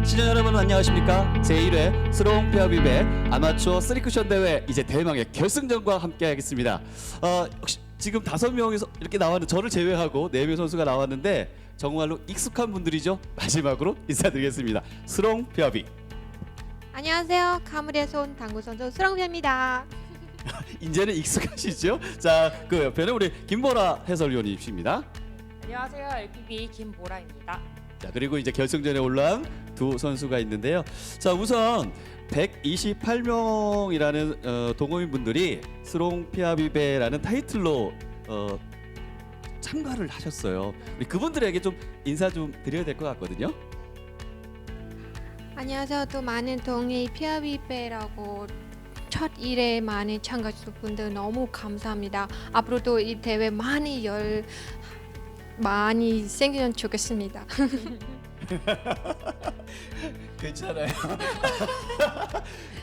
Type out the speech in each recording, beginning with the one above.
시청자 여러분 안녕하십니까? 제1회 스롱 페어비배 아마추어 쓰리쿠션 대회 이제 대망의 결승전과 함께하겠습니다. 혹시 지금 5명이 이렇게 나왔는데 저를 제외하고 4명 선수가 나왔는데 정말로 익숙한 분들이죠. 마지막으로 인사드리겠습니다. 스롱 페어비. 안녕하세요. 카무리에서 온 당구 선수 수렁비입니다. 이제는 익숙하시죠? 자, 그 옆에는 우리 김보라 해설위원이십니다. 안녕하세요. LPB 김보라입니다. 자, 그리고 이제 결승전에 올라온 두 선수가 있는데요. 자, 우선 128명이라는 동호인 분들이 스롱 피아비베라는 타이틀로 참가를 하셨어요. 우리 그분들에게 좀 인사 좀 드려야 될 것 같거든요. 안녕하세요. 또 많은 동의 피아비베라고 첫 일에 많이 참가해주신 분들 너무 감사합니다. 앞으로도 이 대회 많이 생기면 좋겠습니다. 괜찮아요.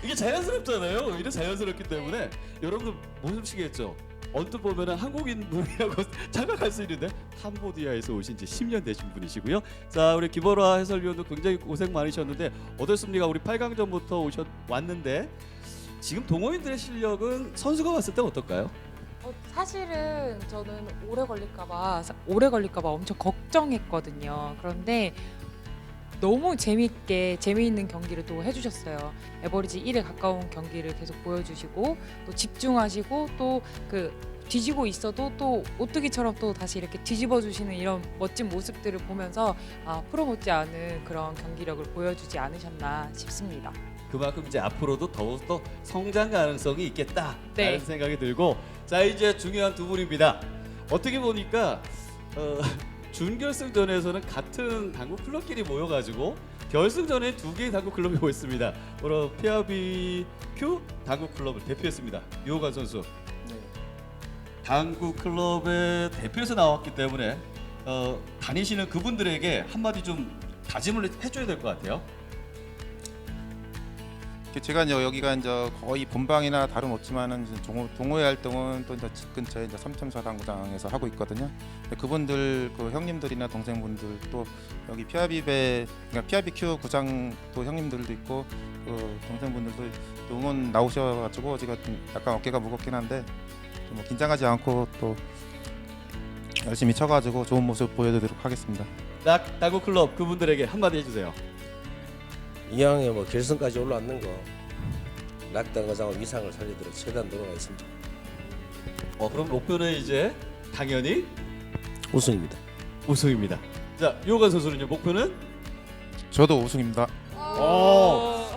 이게 자연스럽잖아요. 오히려 자연스럽기 때문에 여러분들 모르시겠죠. 언뜻 보면은 한국인 분이라고 착각할 수 있는데 캄보디아에서 오신 지 10년 되신 분이시고요. 자, 우리 김보라 해설위원도 굉장히 고생 많으셨는데 어떻습니까? 우리 8강전부터 왔는데 지금 동호인들의 실력은 선수가 봤을 때 어떨까요? 사실은 저는 오래 걸릴까봐 엄청 걱정했거든요. 그런데 너무 재미있는 경기를 또 해주셨어요. 에버리지 1에 가까운 경기를 계속 보여주시고 또 집중하시고 또 그 뒤지고 있어도 또 오뚜기처럼 또 다시 이렇게 뒤집어 주시는 이런 멋진 모습들을 보면서 프로 못지않은 그런 경기력을 보여주지 않으셨나 싶습니다. 그만큼 이제 앞으로도 더욱더 성장 가능성이 있겠다라는 네. 생각이 들고, 자, 이제 중요한 두 분입니다. 어떻게 보니까 준결승전에서는 같은 당구 클럽끼리 모여가지고 결승전에 두 개의 당구 클럽이 모였습니다. 바로 피아비큐 당구 클럽을 대표했습니다. 유호관 선수. 당구 클럽의 대표에서 나왔기 때문에 다니시는 그분들에게 한마디 좀 다짐을 해줘야 될 것 같아요. 제가 이제 여기가 이제 거의 본방이나 다름없지만은 동호회 활동은 또 이제 집 근처에 이제 삼첨사 당구장에서 하고 있거든요. 그분들 그 형님들이나 동생분들 또 여기 피아비베 그러니까 피아비큐 구장 또 형님들도 있고 그 동생분들도 또 응원 나오셔가지고 제가 좀 약간 어깨가 무겁긴 한데 뭐 긴장하지 않고 또 열심히 쳐가지고 좋은 모습 보여드리도록 하겠습니다. 당구 클럽 그분들에게 한마디 해주세요. 이왕에 뭐 결승까지 올라왔는 거 낙당거장의 위상을 살리도록 최대한 노력하겠습니다. 그럼 목표는 이제 당연히 우승입니다. 우승입니다. 자, 유호관 선수는요, 목표는? 저도 우승입니다.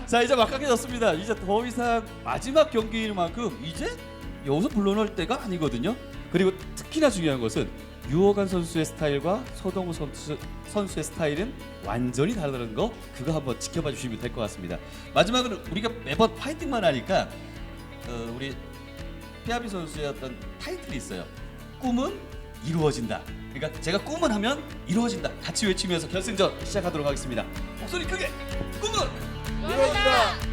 자, 이제 막강해졌습니다. 이제 더 이상 마지막 경기인 만큼 이제 여기서 물러날 때가 아니거든요. 그리고 특히나 중요한 것은 유호관 선수의 스타일과 서동우 선수의 스타일은 완전히 다르다는 거, 그거 한번 지켜봐 주시면 될 것 같습니다. 마지막으로 우리가 매번 파이팅만 하니까 우리 피아비 선수의 어떤 타이틀이 있어요. 꿈은 이루어진다. 그러니까 제가 꿈을 하면 이루어진다. 같이 외치면서 결승전 시작하도록 하겠습니다. 목소리 크게. 꿈은 이루어진다.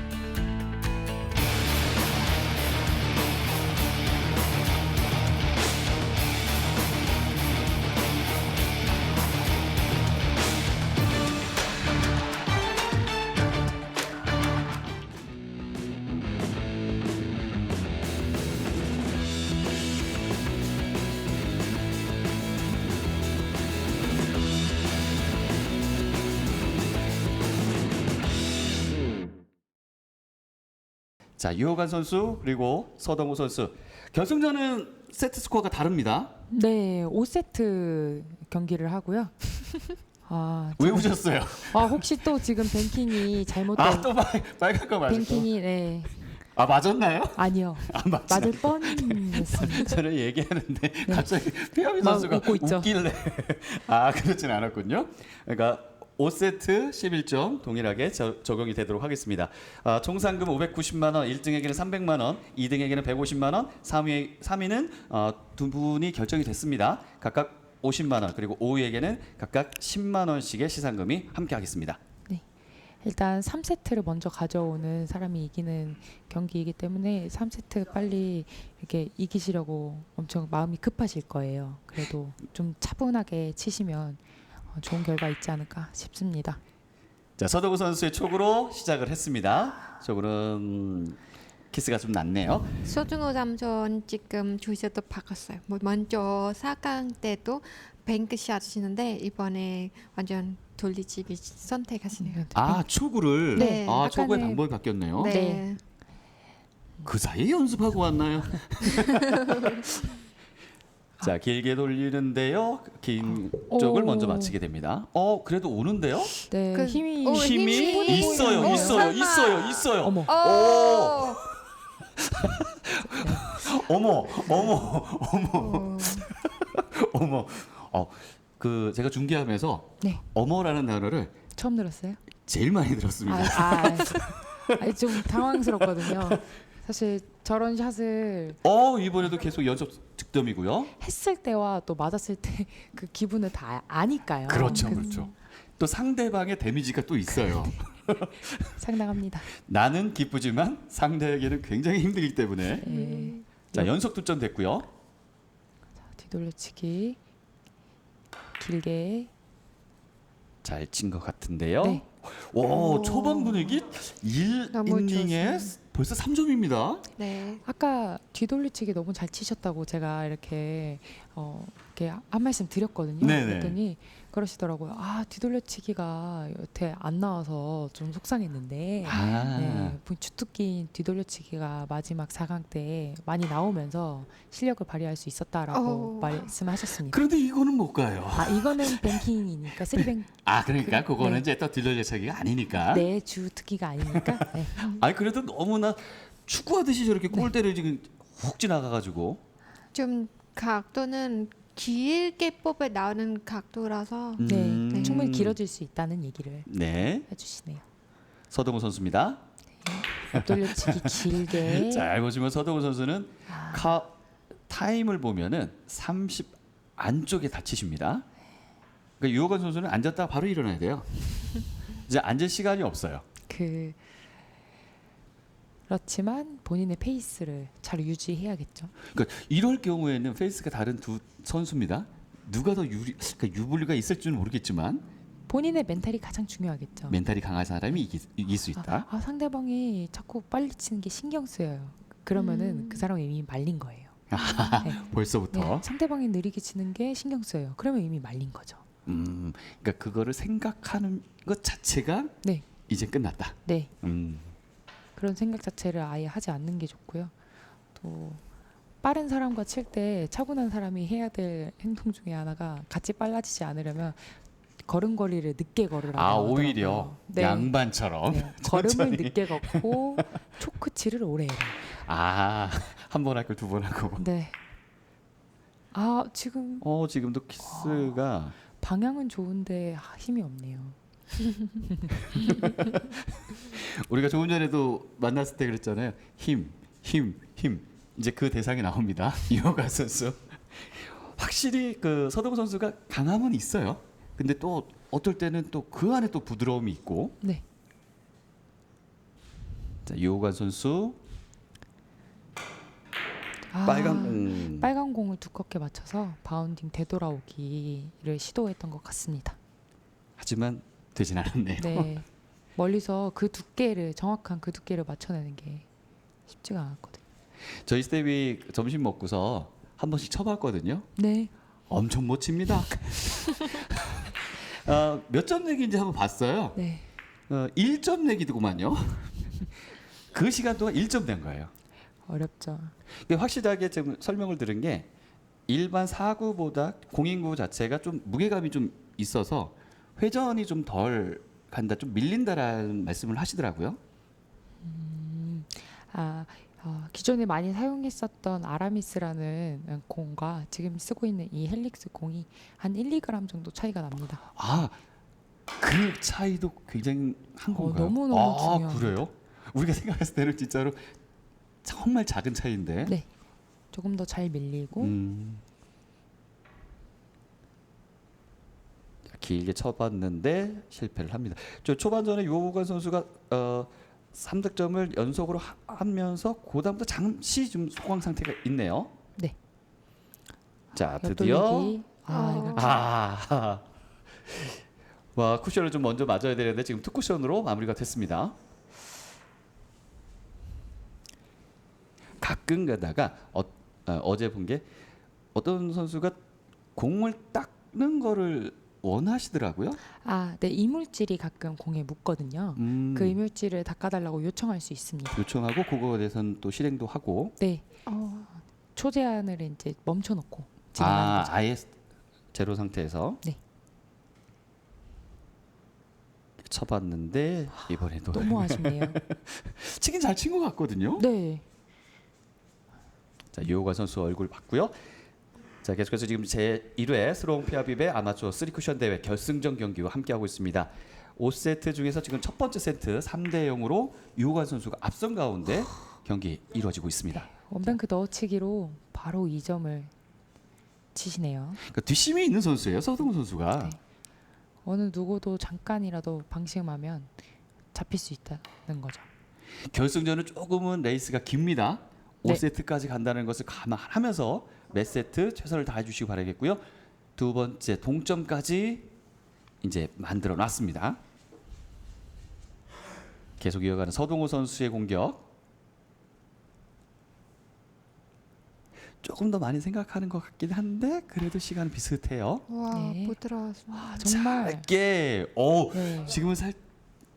자, 유호관 선수 그리고 서동우 선수. 결승전은 세트 스코어가 다릅니다. 네, 5세트 경기를 하고요. 왜 우셨어요? 혹시 또 지금 뱅킹이 잘못된 또 빨간 거 맞았고. 뱅킹이 네. 맞았나요? 아니요. 맞을 뻔했습니다. 저는 얘기하는데 갑자기 피아비 막 선수가 웃고 있죠. 웃길래 그렇진 않았군요. 그러니까 5세트 11점 동일하게 적용이 되도록 하겠습니다. 총 상금 590만 원, 1등에게는 300만 원, 2등에게는 150만 원, 3위는 두 분이 결정이 됐습니다. 각각 50만 원, 그리고 5위에게는 각각 10만 원씩의 시상금이 함께 하겠습니다. 일단 3세트를 먼저 가져오는 사람이 이기는 경기이기 때문에 3세트 빨리 이렇게 이기시려고 엄청 마음이 급하실 거예요. 그래도 좀 차분하게 치시면 좋은 결과 있지 않을까 싶습니다. 자, 서동우 선수의 촉으로 시작을 했습니다. 촉은 키스가 좀 낮네요. 서등호 삼선 지금 주제도 바꿨어요. 뭐 먼저 4강 때도 뱅크샷 치는데 이번에 완전 돌리치기 선택하시네요. 아, 촉을. 네. 아, 촉의 아까는- 방법이 바뀌었네요. 네. 그 사이에 연습하고 왔나요? 자, 길게 돌리는데요. 긴 쪽을 오. 먼저 맞히게 됩니다. 그래도 오는데요? 네, 그- 힘이 오, 힘이 힘이 있어요, 보이네요. 있어요, 설마. 있어요. 어머. 오. 어머, 어머, 오. 어머. 그 제가 중계하면서 네. 어머라는 단어를 처음 들었어요? 제일 많이 들었습니다. 아니, 좀 당황스럽거든요. 사실 저런 샷을 이번에도 계속 연속 득점이고요. 했을 때와 또 맞았을 때 그 기분을 다 아니까요. 그렇죠, 그렇죠. 또 상대방의 데미지가 또 있어요. 상당합니다. 나는 기쁘지만 상대에게는 굉장히 힘들기 때문에. 네. 자, 연속 득점 됐고요. 뒤돌려치기 길게. 잘 친 것 같은데요. 네. 오, 초반 분위기 너무 1이닝에 좋습니다. 벌써 3점입니다. 네. 아까 뒤돌려치기 너무 잘 치셨다고 제가 이렇게 이렇게 한 말씀 드렸거든요. 네네. 그랬더니 그러시더라고요. 아, 뒤돌려치기가 여태 안 나와서 좀 속상했는데 네, 주특기 뒤돌려치기가 마지막 4강 때 많이 나오면서 실력을 발휘할 수 있었다라고 말씀하셨습니다. 그런데 이거는 못 가요. 아, 이거는 뱅킹이니까 쓰리뱅. 그러니까 그거는 네. 이제 또 딜러제차기가 아니니까. 네, 주특기가 아니니까. 네. 아니 그래도 너무나 축구하듯이 저렇게 골대를 지금 훅 지나가가지고. 좀 각도는 길게 뽑아 나오는 각도라서 네, 충분히 길어질 수 있다는 얘기를 네, 해주시네요. 서동우 선수입니다. 옆돌려치기 길게. 잘 보시면 서동우 선수는 타임을 보면은 30 안쪽에 다치십니다. 그러니까 유호관 선수는 앉았다가 바로 일어나야 돼요. 이제 앉을 시간이 없어요. 그렇지만 본인의 페이스를 잘 유지해야겠죠. 그러니까 이럴 경우에는 페이스가 다른 두 선수입니다. 누가 더 그러니까 유불리가 있을 줄은 모르겠지만 본인의 멘탈이 가장 중요하겠죠. 멘탈이 강한 사람이 이길 수 있다. 상대방이 자꾸 빨리 치는 게 신경 쓰여요. 그러면은 그 사람은 이미 말린 거예요. 네. 벌써부터. 네, 상대방이 느리게 치는 게 신경 쓰여요. 그러면 이미 말린 거죠. 그러니까 그거를 생각하는 것 자체가 네. 이제 끝났다. 네. 그런 그런 생각 자체를 아예 하지 않는 게 좋고요. 또 빠른 사람과 칠 때 차분한 사람이 해야 될 행동 중에 하나가 같이 빨라지지 않으려면 걸음걸이를 늦게 걸으라고 오히려 하더라고요. 네. 양반처럼. 네. 걸음을 늦게 걷고 초크치를 오래 해라. 한 번 할 걸 두 번 하고. 네. 지금 지금도 키스가 방향은 좋은데 힘이 없네요. 우리가 조금 전에도 만났을 때 그랬잖아요. 힘. 이제 그 대상이 나옵니다. 이호가 선수. 확실히 그 서동우 선수가 강함은 있어요. 근데 또 어떨 때는 또 그 안에 또 부드러움이 있고. 네. 자, 이호관 선수 빨간 공을 두껍게 맞춰서 바운딩 되돌아오기를 시도했던 것 같습니다. 하지만 되진 않았네요. 네. 멀리서 정확한 그 두께를 맞춰내는 게 쉽지가 않았거든요. 저희 스텝이 점심 먹고서 한 번씩 쳐봤거든요. 네. 엄청 못 칩니다. 몇 점 내기인지 한번 봤어요. 네. 1점 내기더구만요. 그 시간 동안 1점 낸 거예요. 어렵죠. 확실하게 지금 설명을 들은 게 일반 사구보다 공인구 자체가 좀 무게감이 좀 있어서 회전이 좀 덜 간다, 좀 밀린다라는 말씀을 하시더라고요. 기존에 많이 사용했었던 아라미스라는 공과 지금 쓰고 있는 이 헬릭스 공이 한 1, 2g 정도 차이가 납니다. 그 차이도 굉장히 한 건가요? 너무너무 중요해요. 그래요? 우리가 생각했을 때는 진짜로 정말 작은 차이인데. 네. 조금 더 잘 밀리고 길게 쳐봤는데 실패를 합니다. 저 초반전에 유호관 선수가 3득점을 연속으로 하면서 그다음부터 잠시 좀 소강 상태가 있네요. 네. 자, 드디어 옆돌리기. 이거 와, 쿠션을 좀 먼저 맞아야 되는데 지금 투 쿠션으로 마무리가 됐습니다. 가끔 가다가 어제 본 게 어떤 선수가 공을 닦는 거를 원하시더라고요. 아, 네, 이물질이 가끔 공에 묻거든요. 그 이물질을 닦아달라고 요청할 수 있습니다. 요청하고 그거에 대해서는 또 실행도 하고. 네, 어, 초제한을 이제 멈춰놓고 진행하는 거죠. 아예 제로 상태에서. 네. 쳐봤는데 이번에도 너무 아쉽네요. 치긴 잘 친 것 같거든요. 네, 자, 유호관 선수 얼굴 봤고요. 자, 계속해서 지금 제 1회 스롱 페어빕의 아마추어 3쿠션 대회 결승전 경기와 함께하고 있습니다. 5세트 중에서 지금 첫 번째 세트 3대 0으로 유호관 선수가 앞선 가운데 경기 이루어지고 있습니다. 원뱅크 넣어치기로 바로 2점을 치시네요. 그러니까 뒷심이 있는 선수예요, 서동훈 선수가. 네. 어느 누구도 잠깐이라도 방심하면 잡힐 수 있다는 거죠. 결승전은 조금은 레이스가 깁니다. 네. 5세트까지 간다는 것을 감안하면서 몇 세트 최선을 다해 주시기 바라겠고요. 두 번째 동점까지 이제 만들어 놨습니다. 계속 이어가는 서동호 선수의 공격. 조금 더 많이 생각하는 것 같긴 한데 그래도 시간 비슷해요. 와, 네. 못 들어왔어. 정말 짧게. 네. 지금은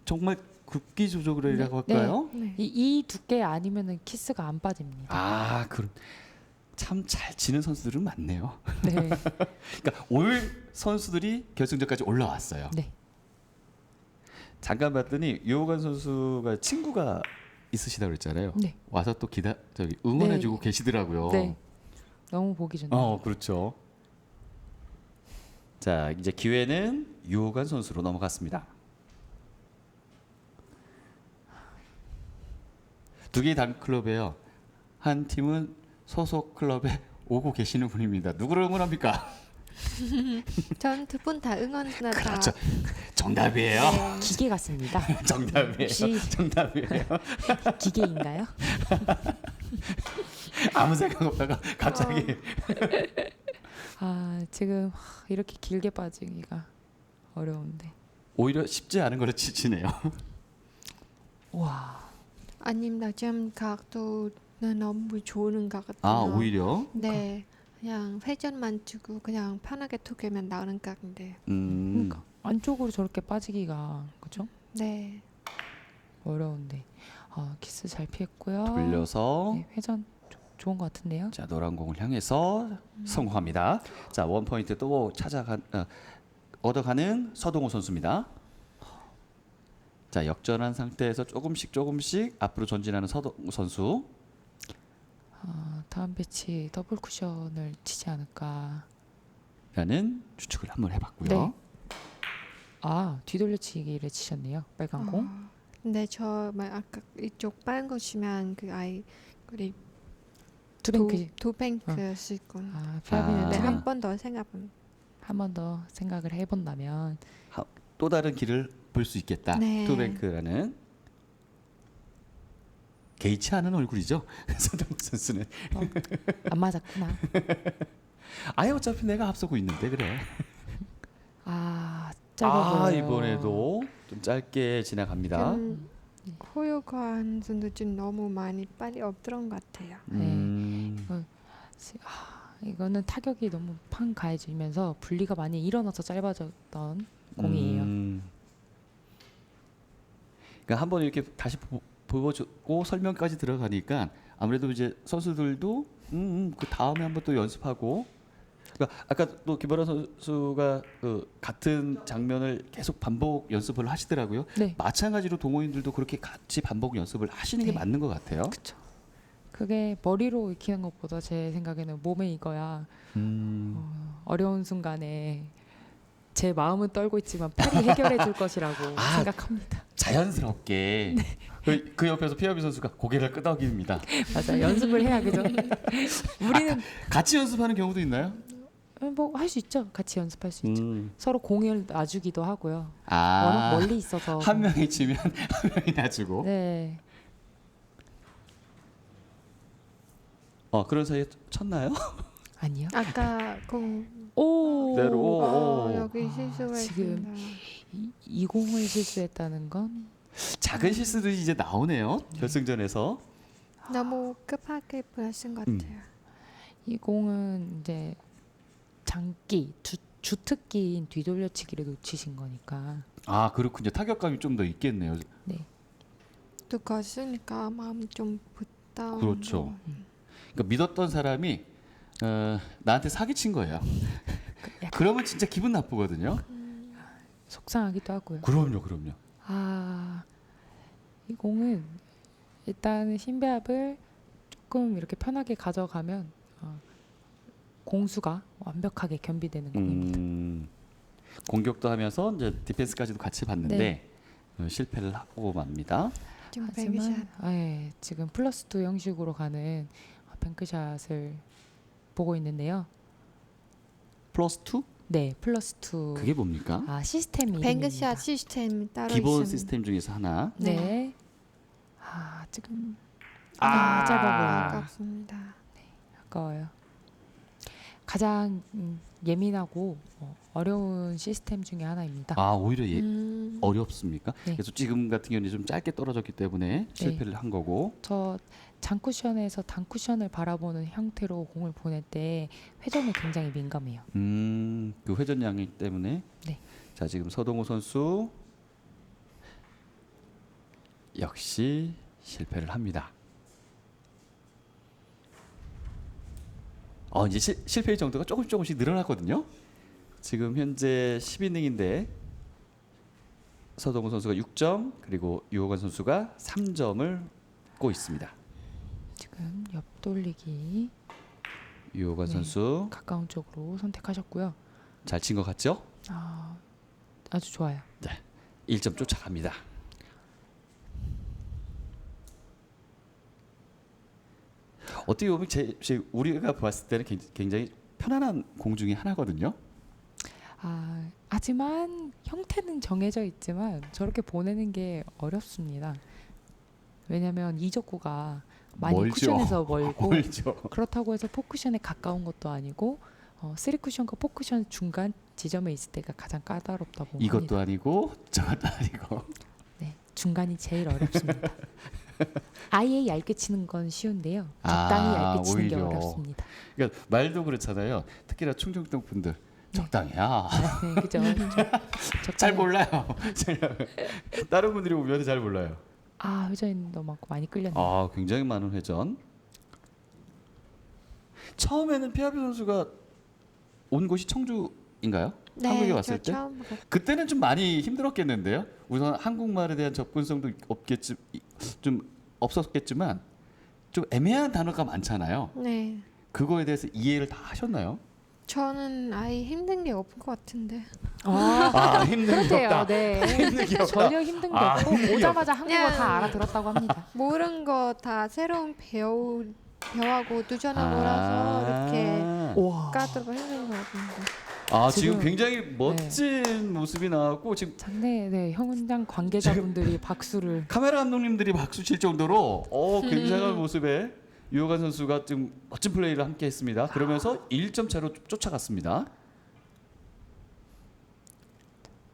정말 굽기 조절이라고 할까요? 네. 이 두께 아니면은 키스가 안 빠집니다. 아, 그럼 참 잘 치는 선수들은 많네요. 네, 그러니까 올 선수들이 결승전까지 올라왔어요. 네. 잠깐 봤더니 유호관 선수가 친구가 있으시다고 그랬잖아요. 네. 와서 또 응원해주고 네. 계시더라고요. 네. 너무 보기 좋네요. 그렇죠. 자, 이제 기회는 유호관 선수로 넘어갔습니다. 두 개의 단 클럽이에요. 한 팀은 소속 클럽에 오고 계시는 분입니다. 누구를 응원합니까? 전 두 분 다 응원하다. 그렇죠. 정답이에요. 기계 같습니다. 정답이에요. 혹시 정답이에요. 기계인가요? 아무 생각 없다가 갑자기 아, 지금 이렇게 길게 빠지기가 어려운데. 오히려 쉽지 않은 거를 치네요. 와, 아닙니다. 좀 각도는 너무 좋은 것 같아요. 아, 오히려. 네, 그냥 회전만 주고 그냥 편하게 투기면 나오는 각인데. 그러니까 안쪽으로 저렇게 빠지기가 그죠? 네. 어려운데. 아, 키스 잘 피했고요. 돌려서 네, 회전 좋은 것 같은데요. 자, 노란 공을 향해서 성공합니다. 자, 원 포인트 또 얻어가는 서동호 선수입니다. 자, 역전한 상태에서 조금씩 앞으로 전진하는 서동호 선수. 다음 배치 더블 쿠션을 치지 않을까. 라는 추측을 한번 해봤고요. 네. 아, 뒤돌려치기를 치셨네요. 빨간 공. 근데 아까 이쪽 빨간 거 치면 우리 투뱅크. 두뱅크 쓸 건. 아, 피아비는 네, 아. 한 번 더 생각은. 한 번 더 생각을 해본다면 또 다른 길을 볼 수 있겠다. 네. 투뱅크라는 개의치 않은 얼굴이죠. 서동호 선수는. 안 맞았구나. 아예 어차피 내가 앞서고 있는데 그래. 아, 짧아 보여요. 이번에도 좀 짧게 지나갑니다. 호요관 선수 좀 너무 많이 빨리 엎드린 것 같아요. 이거는 타격이 너무 팡 가해지면서 분리가 많이 일어나서 짧아졌던 공이에요. 그러니까 한번 이렇게 다시 보여주고 설명까지 들어가니까 아무래도 이제 선수들도 그 다음에 한번 또 연습하고. 그러니까 아까 또 김보라 선수가 같은 장면을 계속 반복 연습을 하시더라고요. 네, 마찬가지로 동호인들도 그렇게 같이 반복 연습을 하시는 게 네. 맞는 것 같아요. 그렇죠. 그게 머리로 익히는 것보다 제 생각에는 몸에 익어야 어려운 순간에 제 마음은 떨고 있지만 팔이 해결해 줄 것이라고 생각합니다. 자연스럽게 그 옆에서 피아비 선수가 고개를 끄덕입니다. 맞아, 연습을 해야 그죠? 우리는 같이 연습하는 경우도 있나요? 뭐 할 수 있죠. 같이 연습할 수 있죠. 서로 공을 놔주기도 하고요. 아, 워낙 멀리 있어서 한 명이 치면 한 명이 놔주고. 네, 그런 사이에 쳤나요? 아니요. 아까 공 오, 그대로. 여기 실수가 지금 있습니다. 이 공을 실수했다는 건 작은 실수들이 이제 나오네요. 결승전에서. 너무 급하게 보였은 것 음. 같아요. 이 공은 이제 장기 주특기인 뒤돌려치기를 놓치신 거니까. 아 그렇군요. 타격감이 좀 더 있겠네요. 네. 또 거스니까 마음 좀 부담. 그렇죠. 그러니까 믿었던 사람이 나한테 사기친 거예요. 그러면 진짜 기분 나쁘거든요. 속상하기도 하고요. 그럼요. 아, 이 공은 일단 신배합을 조금 이렇게 편하게 가져가면 공수가 완벽하게 겸비되는 공입니다. 공격도 하면서 이제 디펜스까지도 같이 봤는데 네. 실패를 하고 맙니다. 좀 뱅크샷. 지금 플러스2 형식으로 가는 뱅크샷을 보고 있는데요. 플러스 2? 네, 플러스2. 그게 뭡니까? 시스템이 뱅크샷 시스템이 따로 기본 있습니다. 시스템 중에서 하나. 네. 지금 짧아 보여요. 아깝습니다. 아까워요. 가장 예민하고 어려운 시스템 중에 하나입니다. 아 오히려 어렵습니까? 네. 그래서 지금 같은 경우는 좀 짧게 떨어졌기 때문에 실패를 한 거고. 저 장쿠션에서 단쿠션을 바라보는 형태로 공을 보낼 때 회전에 굉장히 민감해요. 그 회전량이 때문에. 네. 자 지금 서동호 선수 역시 실패를 합니다. 이제 실패의 정도가 조금씩 늘어났거든요. 지금 현재 10이닝인데 서동호 선수가 6점 그리고 유호관 선수가 3점을 고 있습니다. 지금 옆 돌리기 유호관 네. 선수 가까운 쪽으로 선택하셨고요. 잘 친 것 같죠? 아주 좋아요. 1점 쫓아갑니다. 어떻게 보면 우리가 봤을 때는 굉장히 편안한 공 중에 하나거든요. 하지만 형태는 정해져 있지만 저렇게 보내는 게 어렵습니다. 왜냐하면 이적구가 많이 멀죠. 쿠션에서 멀고 멀죠. 그렇다고 해서 포쿠션에 가까운 것도 아니고 3쿠션과 포쿠션 중간 지점에 있을 때가 가장 까다롭다고 이것도 합니다. 아니고 저것도 아니고. 네, 중간이 제일 어렵습니다. 아예 얇게 치는 건 쉬운데요. 적당히 얇게 치는 게 오히려. 어렵습니다. 그러니까 말도 그렇잖아요. 특히나 충청도 분들 적당해야. 네, 그죠. 잘 몰라요. 다른 분들이 보면 잘 몰라요. 회전도 많고 많이 끌렸네요. 굉장히 많은 회전. 처음에는 피아비 선수가 온 곳이 청주인가요? 네, 한국에 왔을 저 때? 처음 봤- 그때는 좀 많이 힘들었겠는데요. 우선 한국말에 대한 접근성도 좀 없었겠지만 좀 애매한 단어가 많잖아요. 네. 그거에 대해서 이해를 다 하셨나요? 저는 아예 힘든 게 없을 것 같은데. 힘든 게 없다. 네. 힘든 게 없다. 전혀 힘든 게 없고 힘든 게 오자마자 한국어 그냥- 다 알아들었다고 합니다. 모르는 거 다 새로운 배우하고 도전하고 나서 이렇게 와. 까다롭고 힘든 거 같은데. 지금 지금- 굉장히 멋진 모습이 나왔고 지금 네, 현장 관계자분들이 박수를 카메라 감독님들이 박수 칠 정도로 굉장한 모습에 유호관 선수가 지금 멋진 플레이를 함께 했습니다. 그러면서 1점 차로 쫓아갔습니다.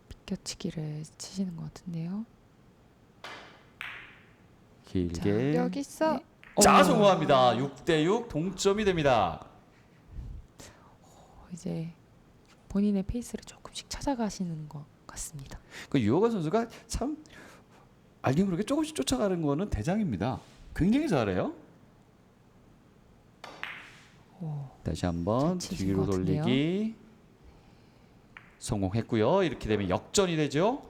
비껴치기를 치시는 것 같은데요. 길게. 여기 있어. 네. 자, 성공합니다. 6대6 동점이 됩니다. 이제 본인의 페이스를 조금씩 찾아가시는 것 같습니다. 그 유호관 선수가 참 알게 모르게 조금씩 쫓아가는 거는 대장입니다. 굉장히 잘해요. 다시 한번 잘 치신 뒤로 것 같은데요. 돌리기 성공했고요. 이렇게 되면 역전이 되죠.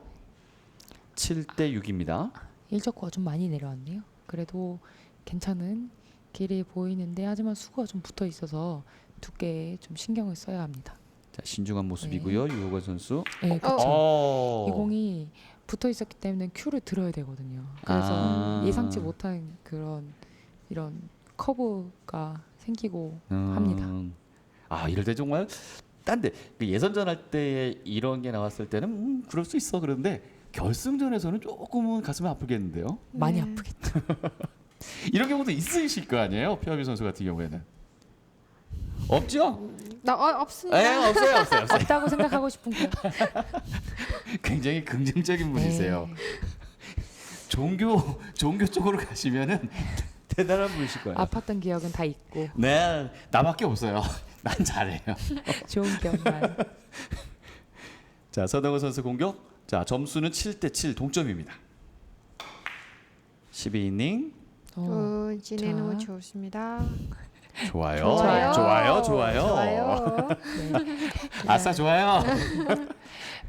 7대 6입니다. 일적구가 좀 많이 내려왔네요. 그래도 괜찮은 길이 보이는데 하지만 수구가 좀 붙어 있어서 두께에 좀 신경을 써야 합니다. 자, 신중한 모습이고요. 유호관 선수. 네, 그렇죠. 이 이 공이 붙어 있었기 때문에 큐를 들어야 되거든요. 그래서 예상치 못한 이런 커브가 생기고 합니다. 이럴 때 정말 딴데 예선전 할 때 이런 게 나왔을 때는 그럴 수 있어. 그런데 결승전에서는 조금은 가슴이 아프겠는데요. 많이 네. 아프겠죠. 이런 경우도 있으실 거 아니에요. 피아비 선수 같은 경우에는 없죠? 없습니다. 에 없어요. 없다고 생각하고 싶은 거. 굉장히 긍정적인 분이세요. 네. 종교 쪽으로 가시면은 대단한 분이실 거예요. 아팠던 기억은 다 있고 네, 나밖에 없어요. 난 잘해요. 좋은 기억만. 자, 서동호 선수 공격. 자, 점수는 7대7 동점입니다. 12이닝 진행 자. 너무 좋습니다. 좋아요. 좋아요. 좋아요. 네. 아싸 좋아요.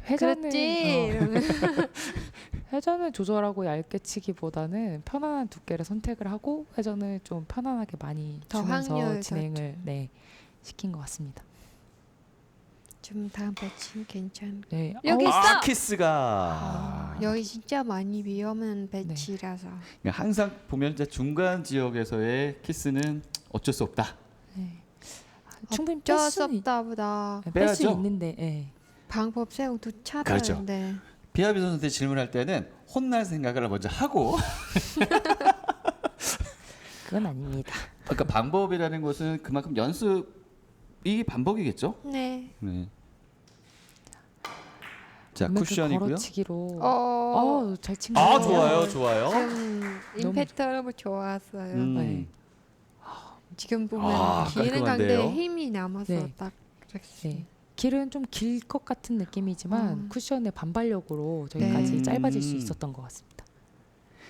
회전은 그렇지. 회전을 조절하고 얇게 치기보다는 편안한 두께를 선택을 하고 회전을 좀 편안하게 많이 더 주면서 확률 진행을 시킨 것 같습니다. 좀 다음 배치 괜찮. 네. 여기 있어. 아, 키스가. 여기 진짜 많이 위험한 배치라서. 그러니까 항상 보면 이제 중간 지역에서의 키스는 어쩔 수 없다. 충분히 어쩔 뺄 수 수는 없다보다 뺄 수 빼야죠. 있는데 예. 방법 세우도 찾아야 그렇죠. 돼. 비아비 선수한테 질문할 때는 혼날 생각을 먼저 하고 그건 아닙니다. 그러니까 방법이라는 것은 그만큼 연습이 반복이겠죠. 네. 네. 자, 그 쿠션이고요. 걸어치기로 잘 친 아, 거예요. 좋아요. 지금 임팩트 너무 좋았어요. 네. 지금 보면 아, 기는 깔끔한데요? 강대 힘이 남아서 네. 딱 그랬어요. 네. 길은 좀 길 것 같은 느낌이지만 쿠션의 반발력으로 저기까지 네. 짧아질 수 있었던 것 같습니다.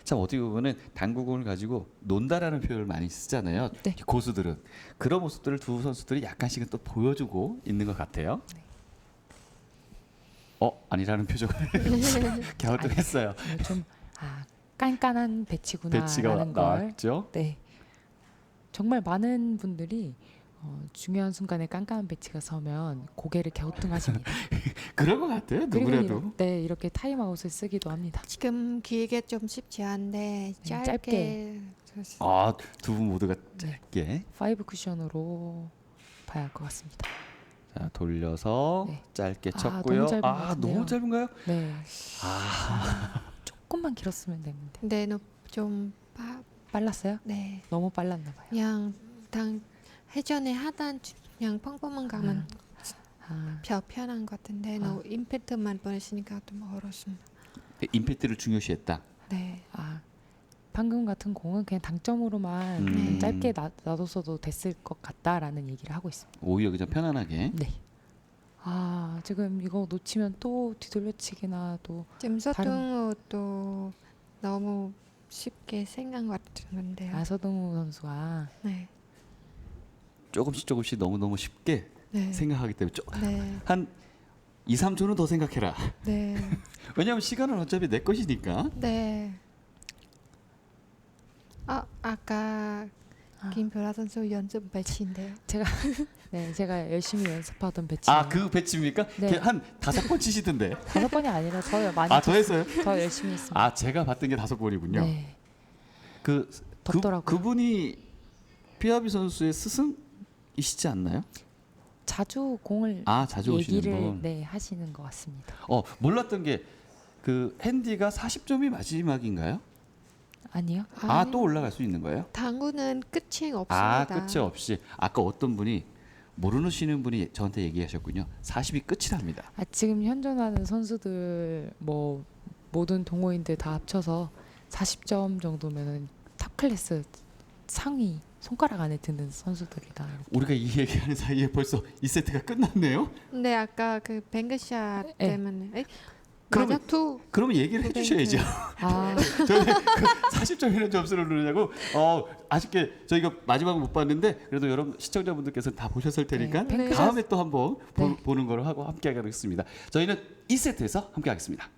참 어떻게 보면은 당구공을 가지고 논다라는 표현을 많이 쓰잖아요. 네. 고수들은 그런 모습들을 두 선수들이 약간씩은 또 보여주고 있는 것 같아요. 네. 아니라는 표정을 갸우뚱했어요. 좀 깐깐한 배치가 배치구나라는 걸. 나왔죠. 네. 정말 많은 분들이 중요한 순간에 깐깐한 배치가 서면 고개를 갸우뚱하십니다. 그런 것 같아요. 그리고 누구라도. 이렇게 타임아웃을 쓰기도 합니다. 지금 길게 좀 쉽지 않은데 네, 짧게. 두 분 모두가 짧게. 5 쿠션으로 봐야 할 것 같습니다. 자, 돌려서 네. 짧게 아, 쳤고요. 너무 짧은 것 같은데요. 너무 짧은가요? 네. 조금만 길었으면 됐는데. 근데 좀 빨랐어요? 네. 너무 빨랐나 봐요. 그냥 회전에 하단 그냥 펑펑만 가면 편한 것 같은데 너무 임팩트만 보냈으니까 좀 어렵습니다. 임팩트를 중요시했다. 네. 방금 같은 공은 그냥 당점으로만 네. 짧게 놔뒀어도 됐을 것 같다라는 얘기를 하고 있습니다. 오히려 그냥 편안하게. 네. 지금 이거 놓치면 또 뒤돌려치기나 또 지금 서동호도 너무 쉽게 생각한 것 같은데요. 서동우 선수가 네. 조금씩 너무너무 쉽게 네. 생각하기 때문에 네. 한 2, 3초는 더 생각해라. 네. 왜냐하면 시간은 어차피 내 것이니까. 네. 아까 김별아 선수 연습 배치인데요. 제가 열심히 연습하던 배치. 그 배치입니까? 네. 한 5번 치시던데. 5번이 아니라 더 많이 더 했어요? 더 열심히 했습니다. 제가 봤던 게 5번이군요. 네. 그 덥더라고요. 그분이 피아비 선수의 스승이시지 않나요? 자주 공을 자주 오시는 얘기를 분. 하시는 것 같습니다. 몰랐던 게 그 핸디가 40점이 마지막인가요? 아니요? 또 올라갈 수 있는 거예요? 당구는 끝이 없습니다. 끝이 없이. 아까 어떤 분이 모르시는 분이 저한테 얘기하셨군요. 40이 끝이랍니다. 지금 현존하는 선수들 모든 동호인들 다 합쳐서 40점 정도면은 탑 클래스 상위 손가락 안에 드는 선수들이다. 우리가 이 얘기하는 사이에 벌써 2세트가 끝났네요. 근데 아까 그 뱅크샷 네. 때문에 그러면- 맞아 그러면 얘기를 해주셔야죠. 저는 그 40점이라는 점수를 누르냐고. 아쉽게 저희가 마지막은 못 봤는데 그래도 여러분 시청자분들께서는 다 보셨을 테니까 네, 뱅크샷- 다음에 또 한번 네. 보는 거로 하고 함께 하겠습니다. 저희는 2세트에서 함께 하겠습니다.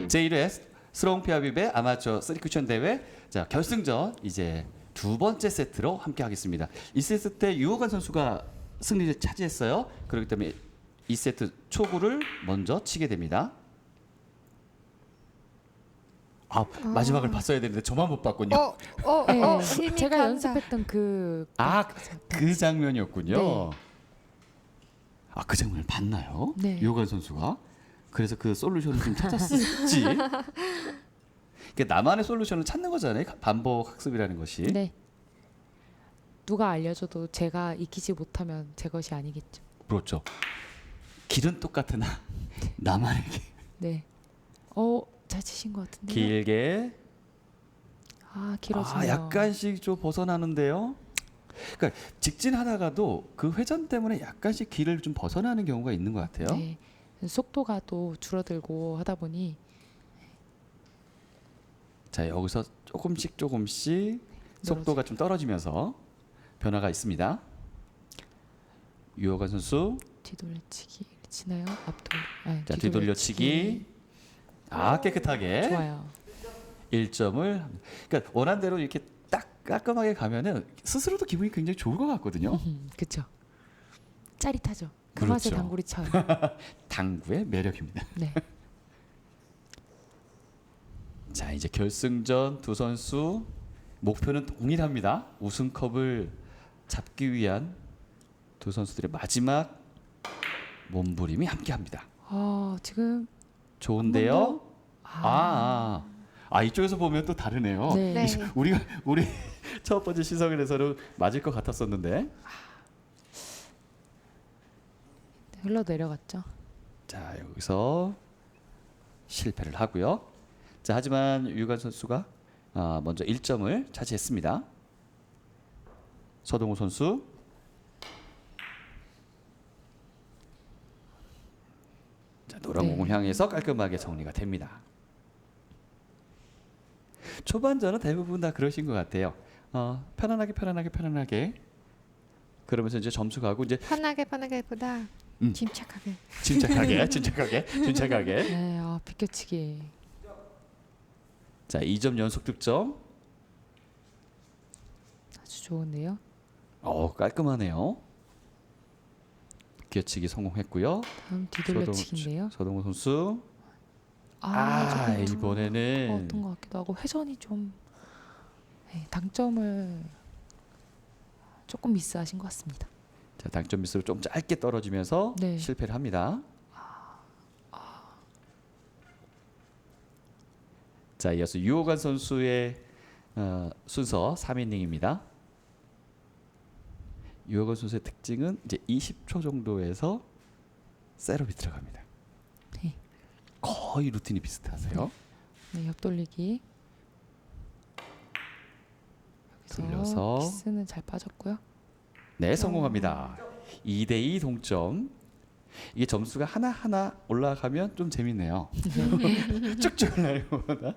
제1회 스롱 피아비의 아마추어 3쿠션 대회 결승전 이제 두 번째 세트로 함께 하겠습니다. 2세트 때 유호관 선수가 승리를 차지했어요. 그렇기 때문에 2세트 초구를 먼저 치게 됩니다. 아, 마지막을 봤어야 되는데 저만 못 봤군요. 네, 힘이 제가 간다. 연습했던 그 그 장면이었군요. 네. 아, 그 장면을 봤나요? 네. 유호관 선수가. 그래서 그 솔루션을 좀 찾았을지. 그러니까 나만의 솔루션을 찾는 거잖아요. 반복 학습이라는 것이. 네. 누가 알려줘도 제가 익히지 못하면 제 것이 아니겠죠. 그렇죠. 길은 똑같으나 나만의 길. 네. 잘 치신 것 같은데요. 길게. 길어지네요. 아, 약간씩 좀 벗어나는데요. 그러니까 직진하다가도 그 회전 때문에 약간씩 길을 좀 벗어나는 경우가 있는 것 같아요. 네. 속도가 또 줄어들고 하다 보니 자, 여기서 조금씩 속도가 좀 떨어지면서 변화가 있습니다. 유호관 선수. 뒤돌려치기 치나요? 앞돌. 자, 뒤돌려치기. 아, 깨끗하게. 좋아요. 1점을. 그러니까 원한대로 이렇게 딱 깔끔하게 가면은 스스로도 기분이 굉장히 좋을 것 같거든요. 그렇죠. 짜릿하죠. 그 그렇죠. 맛에 당구리 쳐요. 당구의 매력입니다. 네. 자, 이제 결승전 두 선수 목표는 동일합니다. 우승컵을 잡기 위한 두 선수들의 마지막 몸부림이 함께합니다. 지금 좋은데요. 한 이쪽에서 보면 또 다르네요. 네. 네. 우리 첫 번째 시선에서는 맞을 것 같았었는데. 흘러 내려갔죠. 자, 여기서 실패를 하고요. 자, 하지만 유관 선수가 먼저 1점을 차지했습니다. 서동우 선수. 자, 노란 네. 공을 향해서 깔끔하게 정리가 됩니다. 초반전은 대부분 다 그러신 것 같아요. 편안하게 그러면서 이제 점수 가고 이제 편하게보다 침착하게. 침착하게. 네. 비껴치기. 자, 2점 연속 득점. 아주 좋은데요. 깔끔하네요. 비껴치기 성공했고요. 다음 뒤돌려치기인데요. 서동우 선수. 조금 이번에는 어떤 것 같기도 하고 회전이 좀 당점을 조금 미스하신 것 같습니다. 자, 당점 미스로 좀 짧게 떨어지면서 네. 실패를 합니다. 자, 이어서 유호관 선수의 순서 3이닝입니다. 유호관 선수의 특징은 이제 20초 정도에서 셋업이 들어갑니다. 네. 거의 루틴이 비슷하세요. 네, 옆돌리기. 여기서 돌려서. 키스는 잘 빠졌고요. 네, 성공합니다. 2대2 동점. 이게 점수가 하나하나 올라가면 좀 재밌네요. 쭉쭉 올라가는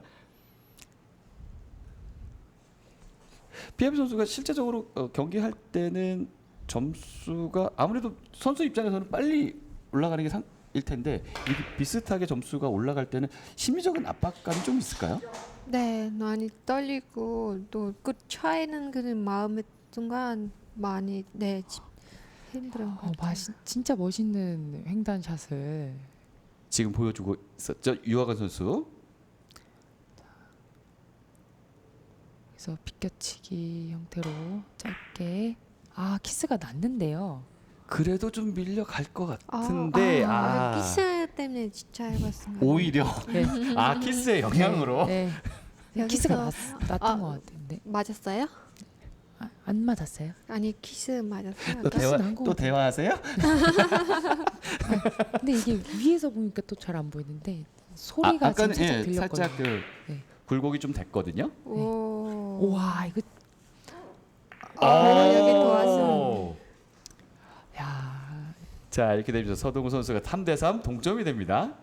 PM 선수가 실제적으로 경기할 때는 점수가 아무래도 선수 입장에서는 빨리 올라가는 게 상일 텐데 이렇게 비슷하게 점수가 올라갈 때는 심리적인 압박감이 좀 있을까요? 네, 많이 떨리고 또 끝 차이는 그 마음의 순간 많이 힘들은 것 같아요. 진짜 멋있는 횡단샷을 지금 보여주고 있었죠, 유호관 선수. 그래서 비껴치기 형태로 짧게 키스가 났는데요. 그래도 좀 밀려갈 것 같은데 키스 때문에 진짜 해봤습니다. 오히려 네. 키스의 영향으로. 네. 여기서- 키스가 났던 것 같은데 맞았어요? 안 맞았어요? 아니 키스 맞았어요. 또 키스 난것 또 같아요. 대화하세요? 근데 이게 위에서 보니까 또 잘 안 보이는데 소리가 아까는 진짜 들렸거든요. 살짝 네. 굴곡이 좀 됐거든요. 와 이거 여기 도와줘. 야, 자, 이렇게 되면서 서동우 선수가 3대3 동점이 됩니다.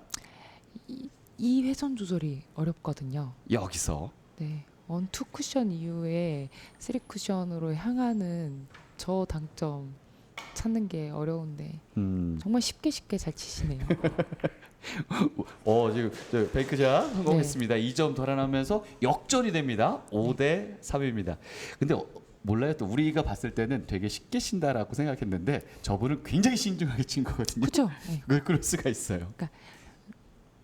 이 회전 조절이 어렵거든요. 여기서 네. 1, 2 쿠션 이후에 3 쿠션으로 향하는 저 당점 찾는 게 어려운데 정말 쉽게 잘 치시네요. 지금 저 베이크샷 성공했습니다. 2점 돌아나면서 역전이 됩니다. 5대3입니다. 근데 몰라요. 또 우리가 봤을 때는 되게 쉽게 친다라고 생각했는데 저분은 굉장히 신중하게 친 거거든요. 그렇죠? 네. 그럴 수가 있어요.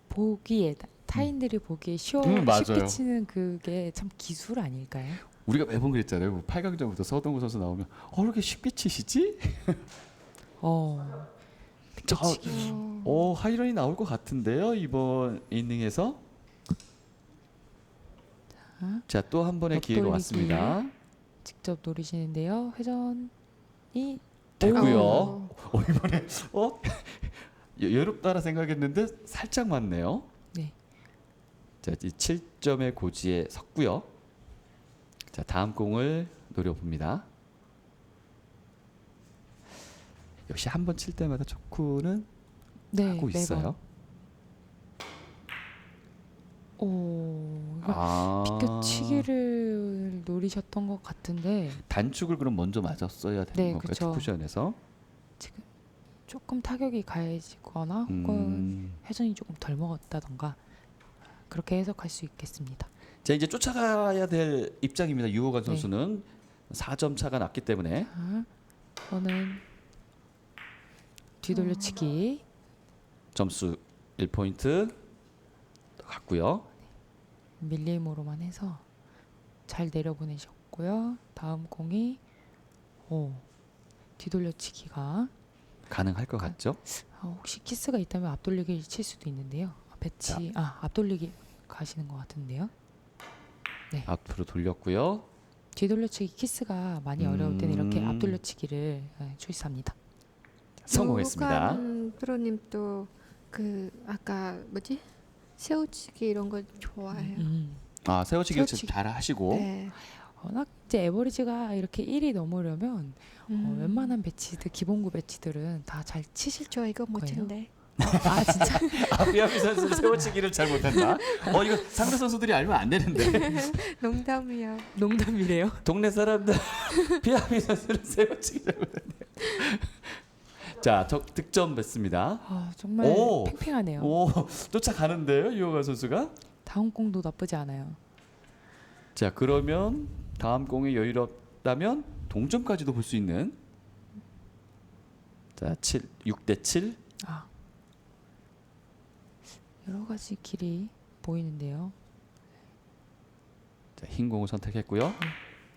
보기에 타인들이 보기에 맞아요. 쉽게 치는 그게 참 기술 아닐까요? 우리가 매번 그랬잖아요. 뭐 8강전부터 서동구 선수 나오면 이렇게 쉽게 치시지? 저 하이런이 나올 것 같은데요. 이번 이닝에서. 자, 또 한 번의 기회가 옆돌리기. 왔습니다. 직접 노리시는데요. 회전이 되고요. 이번에 여롭다라 생각했는데 살짝 맞네요. 네. 자, 이 7점의 고지에 섰고요. 자, 다음 공을 노려봅니다. 역시 한 번 칠 때마다 초쿠는 하고 매번. 있어요. 이거 비껴치기를 노리셨던 것 같은데 단축을 그럼 먼저 맞았어야 되는 네, 건가요? 그쵸. 투쿠션에서? 지금 조금 타격이 가해지거나 혹은 회전이 조금 덜 먹었다던가 그렇게 해석할 수 있겠습니다. 자, 이제 쫓아가야 될 입장입니다. 유호관 네. 선수는 4점 차가 났기 때문에. 저는 뒤돌려치기 점수 1포인트 갔고요. 밀림으로만 해서 잘 내려보내셨고요. 다음 공이 뒤돌려치기가 가능할 것 같죠? 혹시 키스가 있다면 앞돌리기 칠 수도 있는데요. 배치 앞돌리기 가시는 것 같은데요. 네. 앞으로 돌렸고요. 뒤돌려치기 키스가 많이 어려울 때는 이렇게 앞돌려치기를 초이스합니다. 성공했습니다. 유호관 프로님도 그 아까 뭐지? 세우치기 이런 거 좋아해요. 세워치기를 세워치기. 잘 하시고. 네. 워낙 이제 에버리지가 이렇게 1이 넘으려면 웬만한 배치들 기본구 배치들은 다 잘 치실 저 이거 못 거예요? 친데. 진짜 비아미 선수 세워치기를 잘 못한다. 이거 상대 선수들이 알면 안 되는데. 농담이야. 농담이래요. 동네 사람들 비아미 선수는 세워치기 잘 못한대요. 자, 득점 냈습니다. 정말 오. 팽팽하네요. 쫓아가는데요, 유호관 선수가. 다음 공도 나쁘지 않아요. 자, 그러면 다음 공이 여유롭다면 동점까지도 볼 수 있는. 자, 6대 7. 여러 가지 길이 보이는데요. 자, 흰 공을 선택했고요.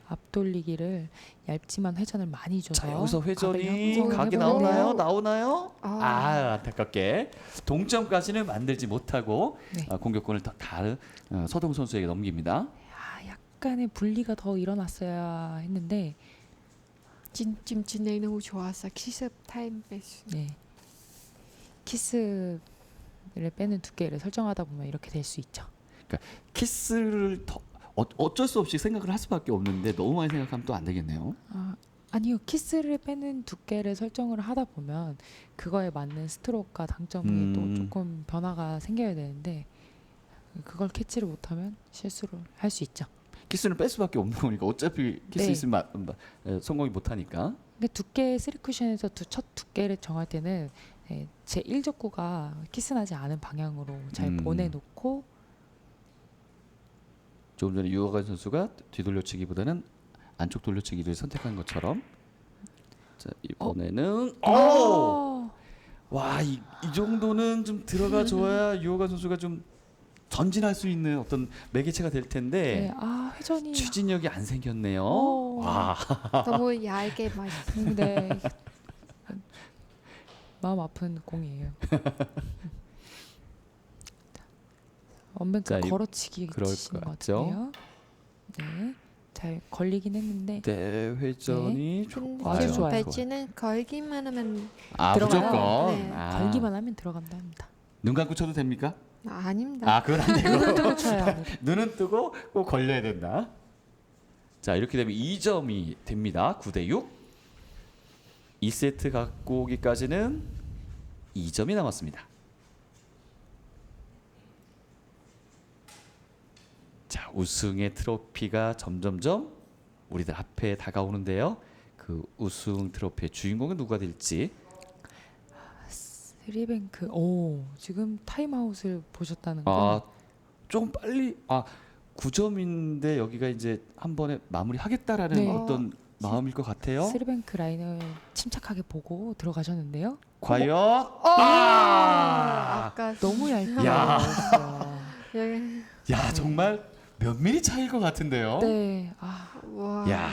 앞돌리기를 얇지만 회전을 많이 줘서 자, 여기서 회전이 각을 각이 형성해보는데요. 나오나요? 아. 안타깝게 동점까지는 만들지 못하고 네. 공격권을 다른 서동 선수에게 넘깁니다. 약간의 분리가 더 일어났어야 했는데 지금 진행이 너무 좋았어. 키스 타임 베이스. 네. 키스를 빼는 두께를 설정하다 보면 이렇게 될 수 있죠. 키스를 더 어쩔 수 없이 생각을 할 수밖에 없는데 너무 많이 생각하면 또 안 되겠네요. 아니요. 키스를 빼는 두께를 설정을 하다 보면 그거에 맞는 스트로크가 당점이 또 조금 변화가 생겨야 되는데 그걸 캐치를 못하면 실수를 할 수 있죠. 키스는 뺄 수밖에 없는 거니까 어차피 키스 네. 있으면 성공이 못하니까. 근데 두께 3쿠션에서 첫 두께를 정할 때는 제 1족구가 키스나지 않은 방향으로 잘 보내놓고 조금 전에 유호관 선수가 뒤돌려치기보다는 안쪽 돌려치기를 선택한 것처럼. 자, 이번에는 와, 이 정도는 좀 들어가 줘야 유호관 선수가 좀 전진할 수 있는 어떤 매개체가 될 텐데 회전이 추진력이 안 생겼네요. 와. 너무 얇게 맞. 근데 마음 아픈 공이에요. 원뱅크 걸어치기 그럴 치신 것 것 같죠? 같은데요. 네, 잘 걸리긴 했는데 네, 회전이 근데 아주 지금 좋아요. 배치는 걸기만 하면 들어가요. 무조건. 네. 걸기만 하면 들어간다 합니다. 눈 감고 쳐도 됩니까? 아닙니다. 그건 안 되고. 눈을 뜨고 쳐야 합니다. 눈은 뜨고 꼭 걸려야 된다. 자, 이렇게 되면 2점이 됩니다. 9대 6. 2세트 갖고 오기까지는 2점이 남았습니다. 자, 우승의 트로피가 점점점 우리들 앞에 다가오는데요. 그 우승 트로피의 주인공은 누가 될지. 스리뱅크. 지금 타임아웃을 보셨다는 건 조금 빨리 9점인데 여기가 이제 한 번에 마무리하겠다라는 네. 어떤 마음일 것 같아요. 스리뱅크 라인을 침착하게 보고 들어가셨는데요. 과연 아까 너무 얇게 야. 들어갔어요. 야 정말 몇 미리 차이일 것 같은데요. 네. 아, 와. 야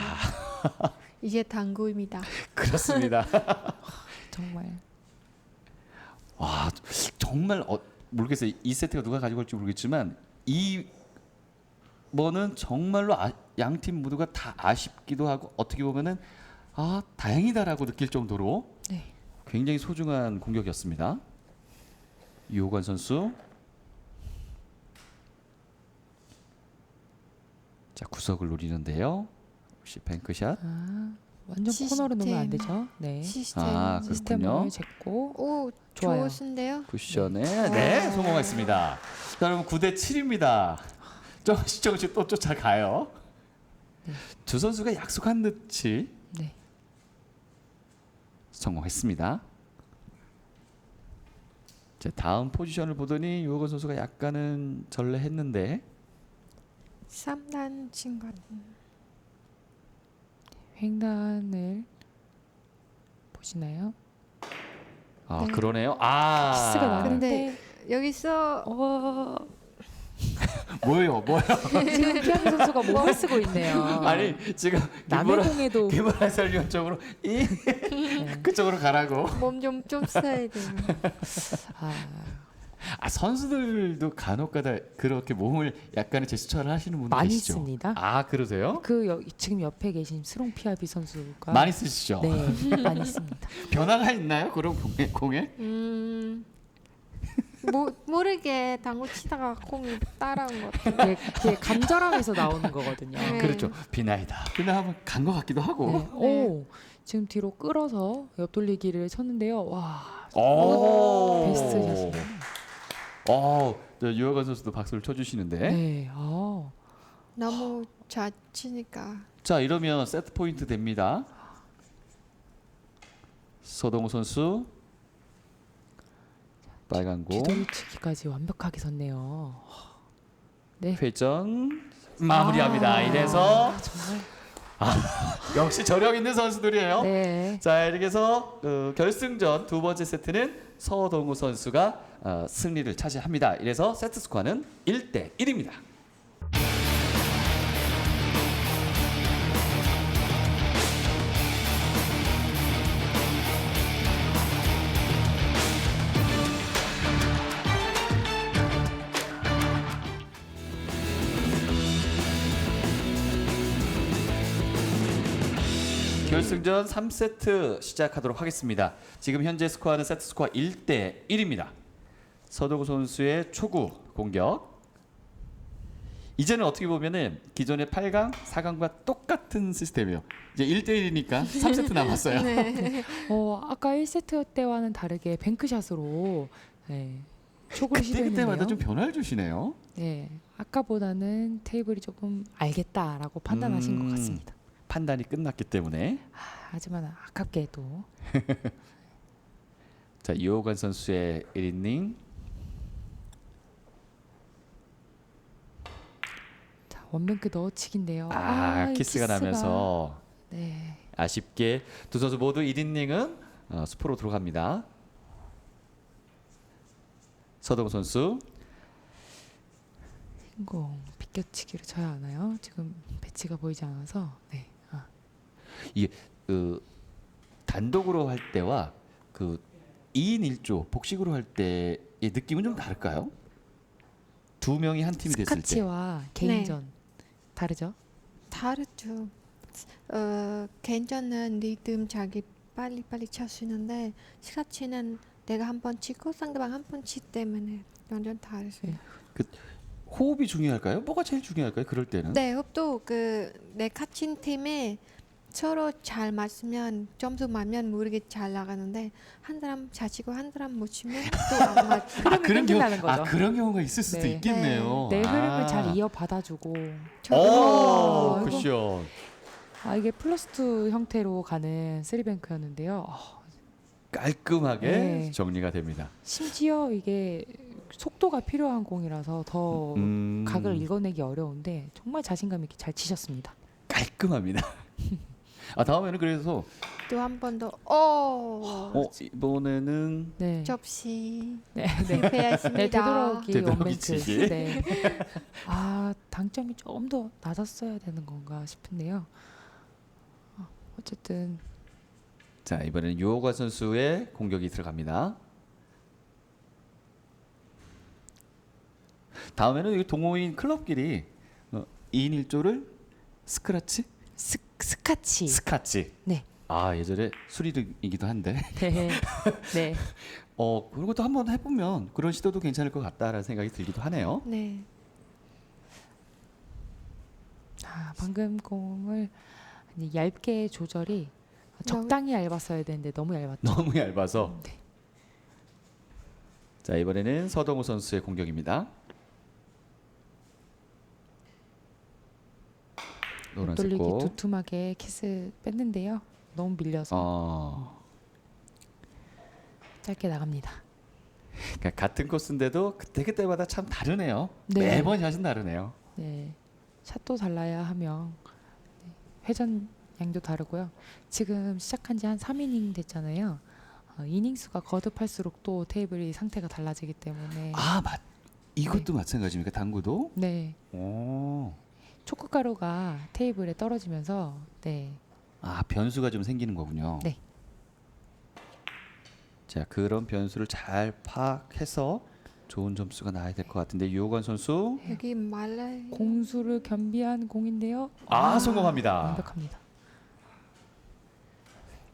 이제 당구입니다. 그렇습니다. 정말. 와 정말 모르겠어요. 이 세트가 누가 가지고 올지 모르겠지만 이번은 정말로 양 팀 모두가 다 아쉽기도 하고 어떻게 보면은 다행이다라고 느낄 정도로 네. 굉장히 소중한 공격이었습니다. 유호관 선수. 자 구석을 노리는데요. 혹시 뱅크샷. 완전 시스템. 코너로 놓으면 안 되죠. 네. 시스템. 그렇군요. 시스템을 쟀고 오, 좋아요. 좋으신데요? 쿠션에 네 성공했습니다. 자 여러분 9대 7입니다. 조금씩 또 쫓아가요. 두 선수가 약속한 듯이 네. 성공했습니다. 자 다음 포지션을 보더니 유호건 선수가 약간은 전래했는데 3단 친 것 같은. 횡단을 보시나요? 아 네. 그러네요. 키스가 근데 나는데 여기서 뭐예요? 지금 피아노 선수가 몸을 쓰고 있네요. 아니 지금 남의 공에도 김보라 해설위원적으로 그쪽으로 가라고. 몸 좀 써야 돼요. 선수들도 간혹가다 그렇게 몸을 약간의 제스처를 하시는 분들 많이 계시죠? 씁니다. 그러세요? 지금 옆에 계신 스롱 피아비 선수가 많이 쓰시죠? 네, 많이 씁니다. 변화가 있나요? 그런 공에? 모르게 당구 치다가 공이 따라온 것 같아요. 그게 감절함에서 나오는 거거든요. 네. 그렇죠. 비나이다. 비나하면 간 것 같기도 하고. 네. 오, 지금 뒤로 끌어서 옆돌리기를 쳤는데요. 와, 오. 베스트 샷이네요. 유호건 선수도 박수를 쳐주시는데. 네, 너무 잘 치니까. 자 이러면 세트 포인트 됩니다. 서동우 선수 빨간 공 뒤돌치기까지 완벽하게 섰네요. 네, 회전 마무리합니다. 이래서 정말. 역시 저력 있는 선수들이에요. 네. 자 이렇게 해서 결승전 두 번째 세트는 서동우 선수가 승리를 차지합니다. 이래서 세트 스코어는 1대 1입니다. 결승전 3세트 시작하도록 하겠습니다. 지금 현재 스코어는 세트 스코어 1대 1입니다. 서동우 선수의 초구 공격. 이제는 어떻게 보면은 기존의 8강, 4강과 똑같은 시스템이에요. 이제 1대 1이니까 3세트 남았어요. 네. 아까 1세트 때와는 다르게 뱅크샷으로 초구를 시도했는데요. 그때마다 좀 변화를 주시네요. 네, 아까보다는 테이블이 조금 알겠다라고 판단하신 것 같습니다. 판단이 끝났기 때문에. 하지만 아깝게도 자 유호관 선수의 1이닝. 자, 원뱅크 넣어치기인데요. 키스가 나면서 네, 아쉽게 두 선수 모두 1이닝은 스포로 들어갑니다. 서동우 선수 흰공 비껴치기로 쳐야 하나요? 지금 배치가 보이지 않아서. 네. 이게 단독으로 할 때와 2인 1조 복식으로 할 때의 느낌은 좀 다를까요? 두 명이 한 팀이 됐을 때. 스카치와 개인전 다르죠? 다르죠. 개인전은 리듬 자기 빨리빨리 찰 수 있는데 스카치는 내가 한 번 치고 상대방 한 번 치기 때문에 완전 다르죠. 네. 호흡이 중요할까요? 뭐가 제일 중요할까요? 그럴 때는? 네, 또 내가 친 팀에 서로 잘 맞으면 점수 맞으면 모르게 잘 나가는데 한 사람 잘 치고 한 사람 못 치면 또 안 맞죠. 그런 땡긴다는 거죠. 그런 경우가 있을 수도 네. 있겠네요. 내 흐름을 잘 이어받아주고. 오, 쿠션. 이게 플러스2 형태로 가는 쓰리뱅크였는데요. 깔끔하게 네. 정리가 됩니다. 심지어 이게 속도가 필요한 공이라서 더 각을 읽어내기 어려운데 정말 자신감 있게 잘 치셨습니다. 깔끔합니다. 다음에는 그래서 또 한 번 더. 이번에는 네. 접시 네. 네. 실패했습니다. 네, 되도록이 되도록이 원뱅크. 치기. 네. 아, 당점이 조금 더 낮았어야 되는 건가 싶은데요. 어쨌든 자, 이번에는 유호관 선수의 공격이 들어갑니다. 다음에는 이 동호인 클럽끼리 2인 1조를 스크라치? 스카치. 스카치. 네. 예전에 수리이기도 한데 네. 네. 그런 것도 한번 해보면 그런 시도도 괜찮을 것 같다라는 생각이 들기도 하네요. 네. 방금 공을 얇게 조절이 적당히 얇았어야 되는데 너무 얇았죠. 너무 얇아서. 네. 자, 이번에는 서동우 선수의 공격입니다. 노란색 돌리기 공. 두툼하게 키스 뺐는데요. 너무 밀려서 짧게 나갑니다. 그러니까 같은 코스인데도 그때마다 참 다르네요. 네. 매번 샷은 다르네요. 네, 샷도 달라야 하며 회전 양도 다르고요. 지금 시작한 지 한 3이닝 됐잖아요. 이닝 수가 거듭할수록 또 테이블이 상태가 달라지기 때문에 이것도 마찬가지입니까? 당구도? 네, 오. 초코가루가 테이블에 떨어지면서 변수가 좀 생기는 거군요. 네. 자, 그런 변수를 잘 파악해서 좋은 점수가 나야 될 것 같은데 유호관 선수 여기 말라요. 공수를 겸비한 공인데요. 성공합니다. 완벽합니다.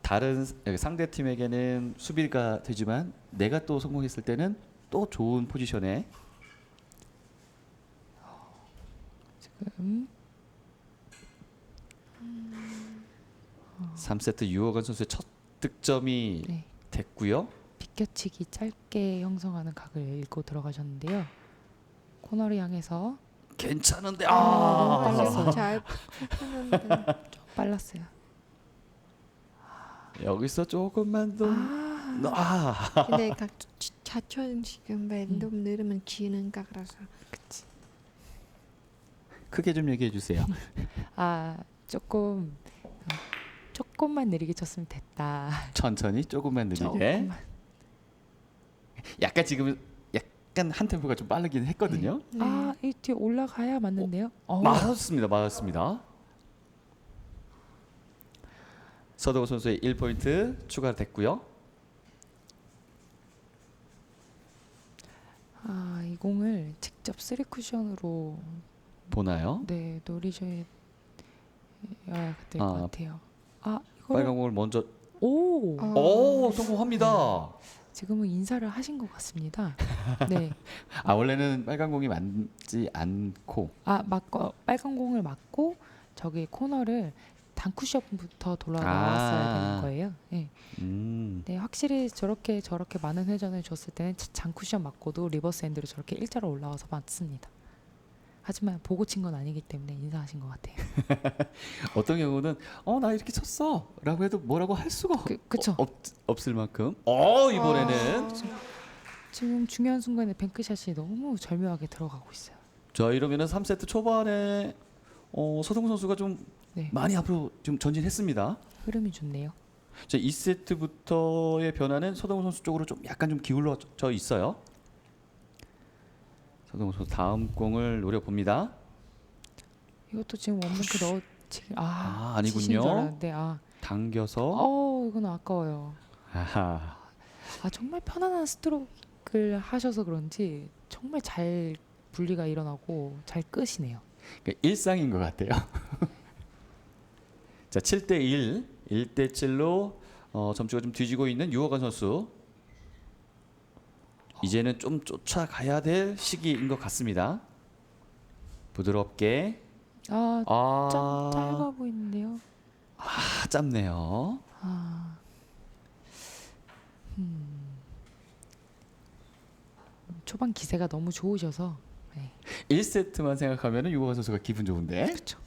다른 상대 팀에게는 수비가 되지만 내가 또 성공했을 때는 또 좋은 포지션에 3세트 유호관 선수의 첫 득점이 네. 됐고요. 비껴치기 짧게 형성하는 각을 읽고 들어가셨는데요. 코너를 향해서 괜찮은데 빨라서 잘 했는데. 좀 빨랐어요. 여기서 조금만 더 근데 각 자천 지금 랜덤 늘으면 지는가 그래서. 크게 좀 얘기해 주세요. 조금만 느리게 쳤으면 됐다. 천천히 조금만 느리게. 조금만. 약간 지금 약간 한 템포가 좀 빠르긴 했거든요. 네. 이 뒤에 올라가야 맞는데요. 맞았습니다. 서동우 선수의 1포인트 추가됐고요. 이 공을 직접 3쿠션으로 보나요? 노리셔야 될 것 같아요. 빨간 공을 먼저 오, 성공합니다. 지금은 인사를 하신 것 같습니다. 네. 원래는 빨간 공이 맞지 않고 맞고 빨간 공을 맞고 저기 코너를 단쿠션부터 돌아나왔어야 되는 거예요. 네. 네, 확실히 저렇게 많은 회전을 줬을 때는 장쿠션 맞고도 리버스 핸드로 저렇게 일자로 올라와서 맞습니다. 하지만 보고 친 건 아니기 때문에 인사하신 것 같아요. 어떤 경우는 나 이렇게 쳤어 라고 해도 뭐라고 할 수가 그쵸. 없을 만큼 이번에는 지금 중요한 순간에 뱅크샷이 너무 절묘하게 들어가고 있어요. 자, 이러면은 3세트 초반에 서동우 선수가 좀 많이 앞으로 좀 전진했습니다. 흐름이 좋네요. 자, 2세트부터의 변화는 서동우 선수 쪽으로 좀 약간 좀 기울어져 있어요. 서동우 선수 다음 공을 노려봅니다. 이것도 지금 원뱅크 넣어치기 아니군요. 치신 줄 알았는데 당겨서 이건 아까워요. 아하. 정말 편안한 스트로크를 하셔서 그런지 정말 잘 분리가 일어나고 잘 끄시네요. 그러니까 일상인 것 같아요. 자, 7대1, 1대7로 점수가 좀 뒤지고 있는 유호관 선수. 이제는 좀 쫓아가야 될 시기인 것 같습니다. 부드럽게. 좀 짧아 보이는데요. 짧네요. 초반 기세가 너무 좋으셔서 1세트만 생각하면 유호관 선수가 기분 좋은데. 그렇죠.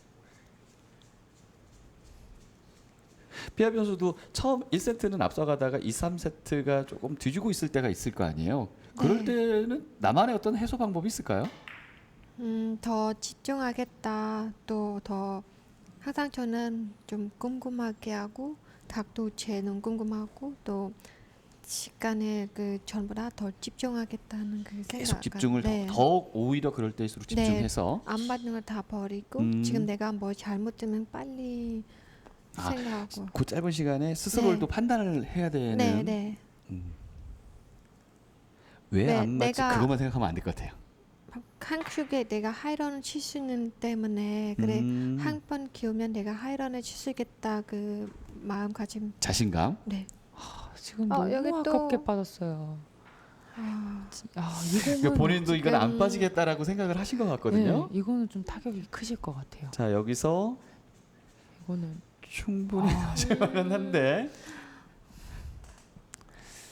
피아 선수도 처음 1세트는 앞서가다가 2, 3세트가 조금 뒤지고 있을 때가 있을 거 아니에요. 그럴 때는 나만의 어떤 해소 방법이 있을까요? 더 집중하겠다. 또 더 항상 저는 좀 궁금하게 하고 각도 재는 궁금하고 또 시간에 그 전보다 더 집중하겠다는 그 생각. 계속 집중을 네. 더욱 오히려 그럴 때일수록 네. 집중해서 안 받는 걸 다 버리고 지금 내가 뭐 잘못되면 빨리 아, 생각하고. 그 짧은 시간에 스스로를 네. 또 판단을 해야 되는 네, 네. 왜 네, 안 맞지? 내가- 그것만 생각하면 안 될 것 같아요. 한국에 내가 하이런을 칠 수 있는 때문에 그래 한 번 키우면 내가 하이런을 칠 수 있겠다 그 마음가짐. 자신감. 네. 지금 어, 너무 여기 또- 아깝게 빠졌어요. 아, 이 그러니까 공은 본인도 이건 안 지금- 빠지겠다라고 생각을 하신 것 같거든요. 네, 이거는 좀 타격이 크실 것 같아요. 자 여기서 이거는 충분히 하실만은 한데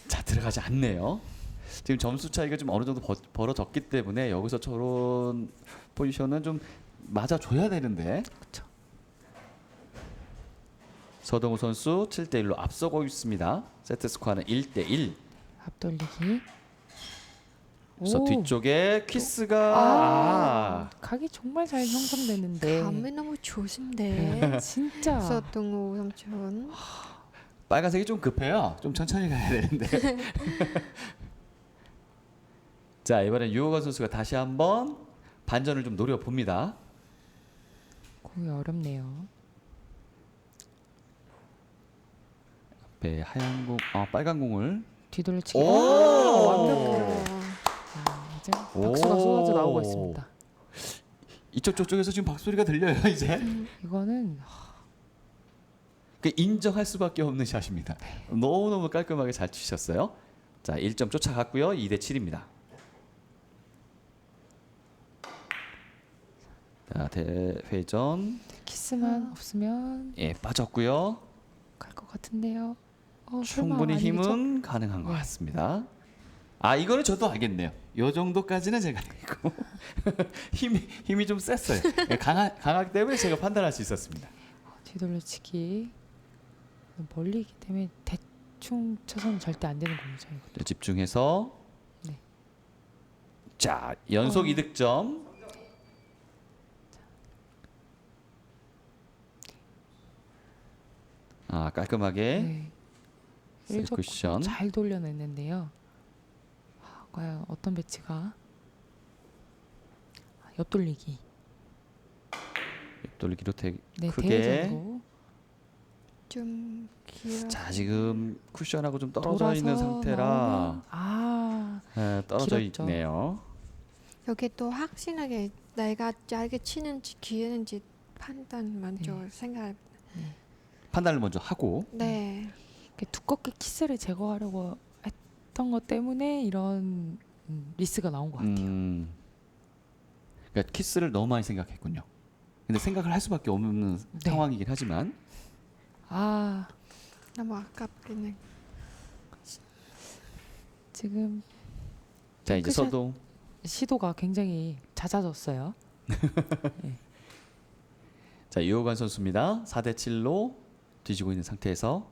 자 들어가지 않네요. 지금 점수 차이가 좀 어느 정도 벌어졌기 때문에 여기서 저런 포지션은 좀 맞아줘야 되는데. 그쵸. 서동우 선수 7대1로 앞서고 있습니다. 세트 스코어는 1대1. 앞돌리기. 그래서 오. 뒤쪽에 퀴스가 아, 각이 정말 잘 형성되는데 감이 너무 좋으신데. 진짜 서동우 삼촌. 빨간색이 좀 급해요. 좀 천천히 가야 되는데. 자 이번엔 유호건 선수가 다시 한번 반전을 좀 노려봅니다. 공이 어렵네요. 앞에 하얀 공, 빨간 공을. 뒤돌려치기. 오! 완벽해요. 이제 박수가 오. 쏟아져 나오고 있습니다. 이쪽 저쪽에서 지금 박소리가 들려요 이제. 이거는 그 인정할 수밖에 없는 샷입니다. 너무너무 깔끔하게 잘 치셨어요. 자 1점 쫓아갔고요. 2대7입니다. 자 대회전 키스만 없으면 예 빠졌고요. 갈 것 같은데요. 설마 충분히 아니겠죠? 힘은 가능한 것 네. 같습니다. 아 이거는 저도 알겠네요. 요 정도까지는 제가 알고 힘이 좀 셌어요. 예, 강하기 때문에 제가 판단할 수 있었습니다. 뒤돌려치기 멀리기 때문에 대충 쳐서는 절대 안 되는 공이죠. 이거. 자, 집중해서 네. 자 연속 이득점. 아 깔끔하게 네. 셀 쿠션. 잘 돌려냈는데요. 과연 어떤 배치가 옆돌리기. 돌리기로 네, 크게. 대회전으로 좀 길어. 자 지금 쿠션하고 좀 떨어져 있는 돌아서 상태라 나오면, 예, 떨어져 길었죠. 있네요. 여기 또 확실하게 내가 짧게 치는지 기는지 판단 먼저 네. 생각. 판단을 먼저 하고. 네. 이렇게 두껍게 키스를 제거하려고 했던 것 때문에 이런 리스가 나온 것 같아요. 그러니까 키스를 너무 많이 생각했군요. 근데 생각을 할 수밖에 없는 네. 상황이긴 하지만 아 너무 아깝긴 해. 지금 자 이제 핑크샷. 서동 시도가 굉장히 잦아졌어요. 자 유호관 선수입니다. 4대7로 뒤지고 있는 상태에서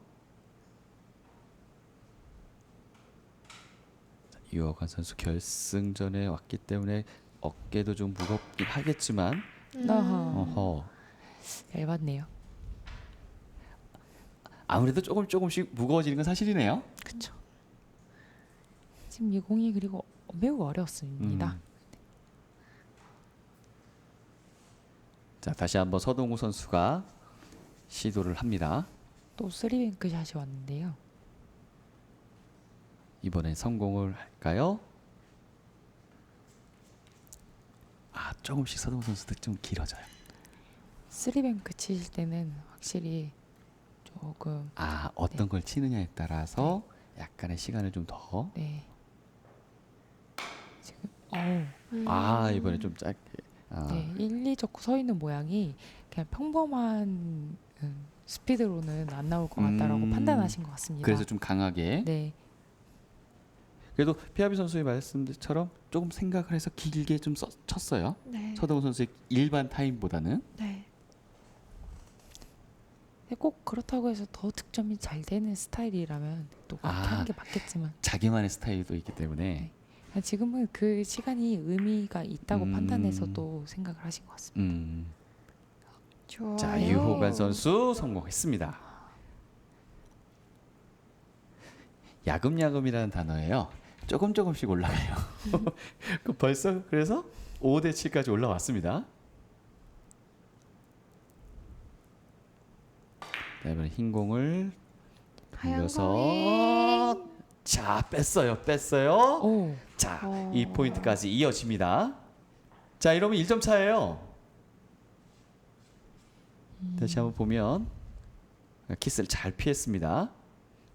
자, 유호관 선수 결승전에 왔기 때문에 어깨도 좀 무겁긴 하겠지만 어허. 어허 얇았네요. 아무래도 조금씩 무거워지는 건 사실이네요. 그렇죠. 지금 이 공이 그리고 매우 어려웠습니다. 자 다시 한번 서동우 선수가 시도를 합니다. 또 쓰리뱅크 샷이 왔는데요. 이번엔 성공을 할까요? 아 조금씩 서동우 선수도 좀 길어져요. 쓰리뱅크 치실 때는 확실히 조금 아 어떤 걸 치느냐에 따라서 약간의 시간을 좀 더. 네. 지금 아 이번에 좀 짧게. 아, 네, 1, 2 적고 서 있는 모양이 그냥 평범한 스피드로는 안 나올 것 같다라고 판단하신 것 같습니다. 그래서 좀 강하게. 네, 그래도 피아비 선수의 말씀처럼 조금 생각을 해서 길게 좀 쳤어요. 네. 서동우 선수의 일반 타임보다는. 네. 근데 꼭 그렇다고 해서 더 득점이 잘 되는 스타일이라면 또 그렇게 아. 하는 게 맞겠지만 자기만의 스타일도 있기 때문에. 지금은 그 시간이 의미가 있다고 음. 판단해서 또 생각을 하신 것 같습니다. 좋아요. 자, 유호관 선수 성공했습니다. 야금야금이라는 단어예요. 조금씩 올라가요. 벌써 그래서 5대 7까지 올라왔습니다. 자, 이번에 흰 공을 하얀 돌려서 공이. 자, 뺐어요. 오. 자, 이 포인트까지 이어집니다. 자, 이러면 1점 차예요. 다시 한번 보면 키스를 잘 피했습니다.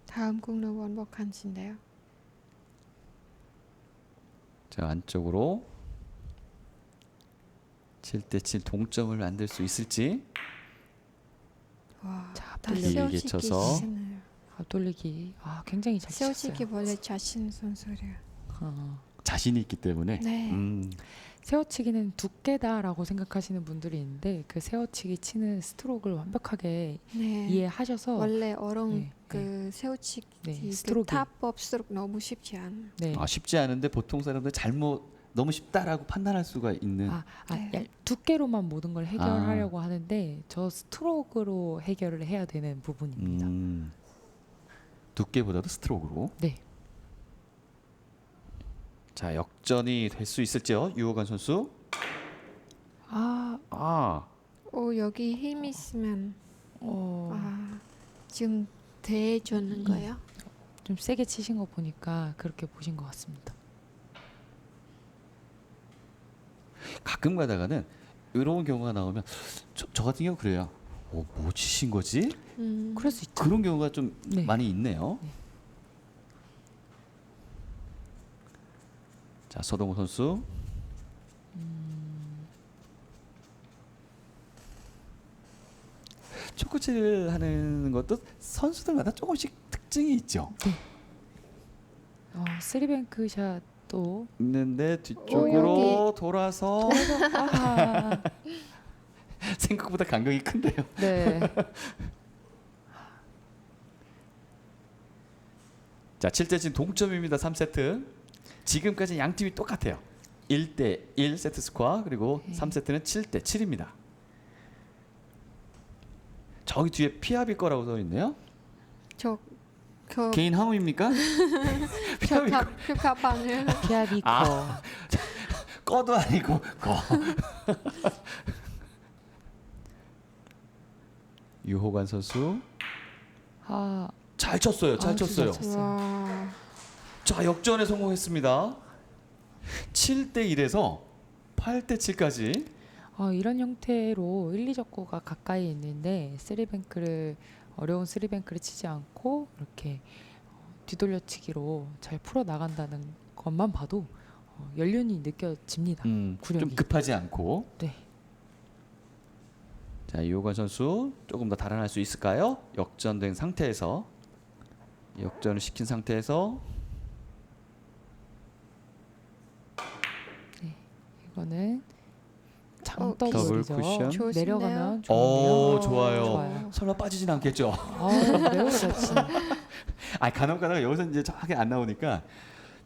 다음 공은 원복한 씨인데요. 자, 안쪽으로 7대 7 동점을 만들 수 있을지. 와, 자, 다 길게 세워치기 쳐서. 치시네요. 앞돌리기. 굉장히 잘 치셨어요. 세워치기 원래 자신 선수래요. 자신이 있기 때문에. 네. 세워치기는 두께다라고 생각하시는 분들이 있는데 그 세워치기 치는 스트로크를 완벽하게 네. 이해하셔서 원래 어려운 네, 그 세우치기 네, 그 스트로크. 탑법 스트로크 너무 쉽지 않아요. 네. 쉽지 않은데 보통 사람들 잘못 너무 쉽다라고 판단할 수가 있는. 네. 두께로만 모든 걸 해결하려고 하는데 저 스트로크로 해결을 해야 되는 부분입니다. 두께보다도 스트로크로. 네. 자, 역전이 될 수 있을지요, 유호관 선수. 오, 여기 힘 있으면 어, 지금 대해주는 거예요? 좀 세게 치신 거 보니까 그렇게 보신 것 같습니다. 가끔 가다가는 이런 경우가 나오면 저 같은 경우 그래요. 뭐 치신 거지? 그럴 수 있죠. 그런 경우가 좀 네. 많이 있네요. 네. 자, 서동호 선수. 초코치를 하는 것도 선수들마다 조금씩 특징이 있죠. 쓰리뱅크 샷도 있는데 뒤쪽으로 여기. 돌아서 생각보다 간격이 큰데요. 네. 자, 7대 지금 동점입니다. 3세트. 지금까지 양 팀이 똑같아요. 1대 1 세트 스코어, 그리고 3세트는 7대 7입니다. 저기 뒤에 피아비 거라고 써 있네요. 저 개인 항우입니까? 피아비 거. 가방을 피아비코. 꺼도 아니고 거. 유호관 선수 잘 쳤어요. 잘 쳤어요. 와, 자, 역전에 성공했습니다. 7대 1에서 8대 7까지. 이런 형태로 1, 2적구가 가까이 있는데 어려운 쓰리뱅크를 치지 않고 이렇게 뒤돌려치기로 잘 풀어 나간다는 것만 봐도 연륜이 느껴집니다. 좀 구력이. 급하지 않고. 네. 자, 유호관 선수 조금 더 달아날 수 있을까요? 역전된 상태에서, 역전을 시킨 상태에서. 이거는 더블 장더블이죠. 쿠션. 좋으신데요? 내려가면 오, 좋은데요. 좋아요. 설마 빠지진 않겠죠? 매우 잘 치네. 간혹 가다가 여기서 이제 정확하게 안 나오니까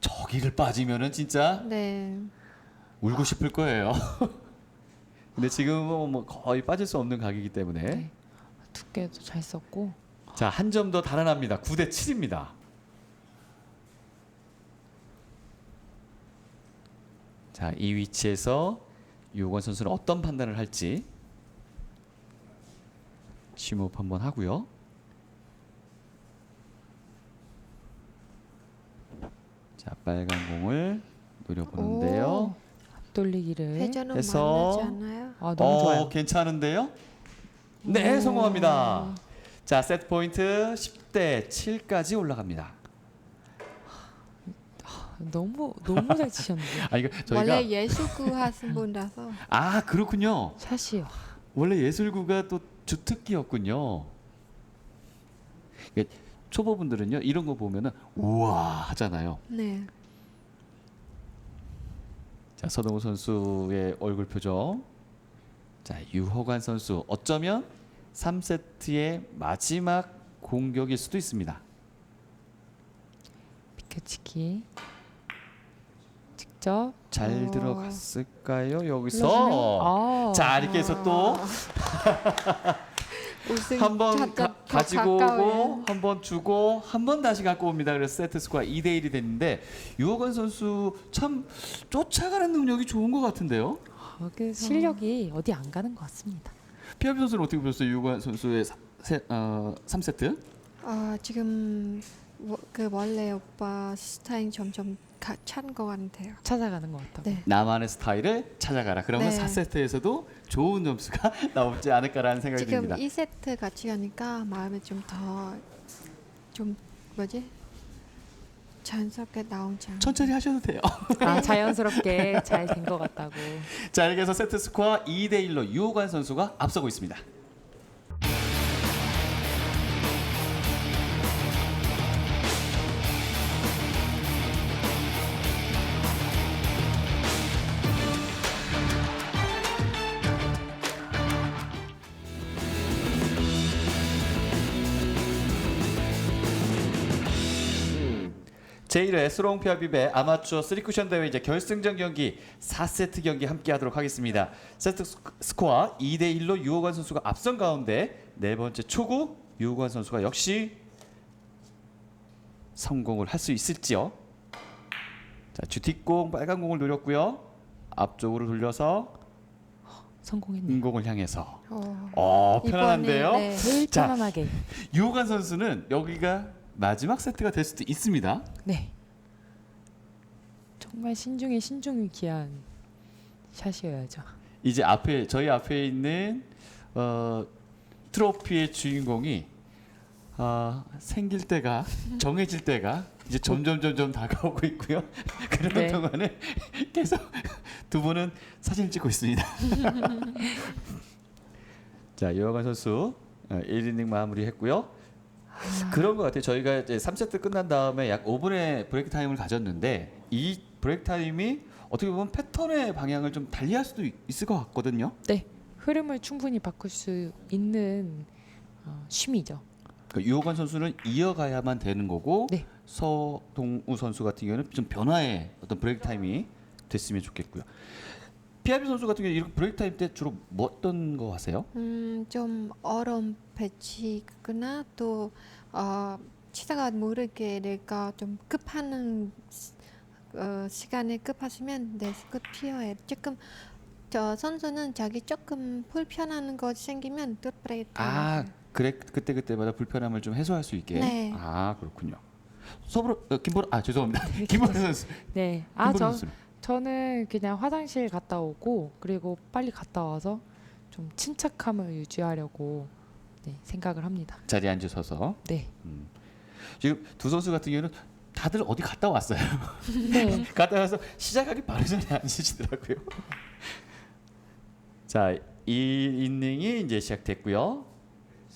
저기를 빠지면은 진짜 네. 울고 싶을 거예요. 근데 지금은 뭐 거의 빠질 수 없는 각이기 때문에. 네. 두께도 잘 썼고. 자, 한 점 더 달아납니다. 9대 7입니다. 자, 이 위치에서 유호관 선수는 어떤 판단을 할지 심호흡 한번 하고요. 자, 빨간 공을 노려보는데요. 돌리기를 회전은 해서. 많지 않아요? 너무 좋아요. 괜찮은데요? 네, 성공합니다. 자, 세트 포인트 10대 7까지 올라갑니다. 너무 잘 치셨는데요. 이거 저희가 원래 예술구 하신 분이라서 그렇군요. 샷이요. 원래 예술구가 또 주특기였군요. 이게 초보분들은요, 이런 거 보면은 우와 하잖아요. 네. 자, 서동우 선수의 얼굴 표정. 자, 유호관 선수 어쩌면 3세트의 마지막 공격일 수도 있습니다. 비켜치기. 직접. 잘 들어갔을까요? 여기서. 자, 이렇게 해서 또 우승 한 번 더 가지고 가까워요. 오고 한 번 주고 한 번 다시 갖고 옵니다. 그래서 세트 스코어 2대 1이 됐는데 유호건 선수 참 쫓아가는 능력이 좋은 것 같은데요. 그 실력이 어디 안 가는 것 같습니다. 피아비 선수는 어떻게 보셨어요? 유호건 선수의 3세트? 지금 그 원래 오빠 스타일 점점 찬 것 같아요. 찾아가는 것 같다고. 네. 나만의 스타일을 찾아가라. 그러면 네. 4세트에서도 좋은 점수가 나오지 않을까라는 생각이 지금 듭니다. 2세트 같이 하니까 마음이 좀 더 좀 뭐지? 자연스럽게 나오지 않아요. 천천히 하셔도 돼요. 아, 자연스럽게 잘 된 것 같다고. 자, 이렇게 해서 세트 스코어 2대 1로 유호관 선수가 앞서고 있습니다. 제1회 스롱 피아비베 아마추어 3쿠션 대회 이제 결승전 경기 4세트 경기 함께 하도록 하겠습니다. 세트 스코어 2대 1로 유호관 선수가 앞선 가운데 네 번째 초구 유호관 선수가 역시 성공을 할 수 있을지요. 자, 주뒷공 빨간 공을 노렸고요. 앞쪽으로 돌려서 성공했네요. 공을 향해서 이번에, 편안한데요. 네. 제일 자. 편안하게. 유호관 선수는 여기가 마지막 세트가 될 수도 있습니다. 네. 정말 신중에 신중이 귀한 샷이어야죠. 이제 저희 앞에 있는 트로피의 주인공이 생길 때가 정해질 때가 이제 점점 다가오고 있고요. 그러는 네. 동안에 계속 두 분은 사진을 찍고 있습니다. 자, 유호관 선수 1이닝 마무리했고요. 그런 것 같아요. 저희가 이제 3세트 끝난 다음에 약 5분의 브레이크 타임을 가졌는데 이 브레이크 타임이 어떻게 보면 패턴의 방향을 좀 달리할 수도 있을 것 같거든요. 네. 흐름을 충분히 바꿀 수 있는 쉼이죠. 그러니까 유호관 선수는 이어가야만 되는 거고 네. 서동우 선수 같은 경우는 좀 변화의 어떤 브레이크 타임이 됐으면 좋겠고요. 피아비 선수 같은 경우 이렇게 브레이크 타임 때 주로 뭐 어떤 거 하세요? 좀 어려운 배치거나 또 치다가 모르게 내가 좀 급하는 시간에 급하시면 끝 피어야 조금 저 선수는 자기 조금 불편한 거 생기면 또 브레이크 그래 그때마다 불편함을 좀 해소할 수 있게. 네. 그렇군요. 김보라 죄송합니다. 김보라 선수. 네. 김보라 선수는 저는 그냥 화장실 갔다 오고 그리고 빨리 갔다 와서 좀 침착함을 유지하려고 생각을 합니다. 자리에 앉으셔서. 네. 지금 두 선수 같은 경우는 다들 어디 갔다 왔어요. 네. 갔다 와서 시작하기 바로 전에 앉으시더라고요. 자, 이 이닝이 이제 시작됐고요.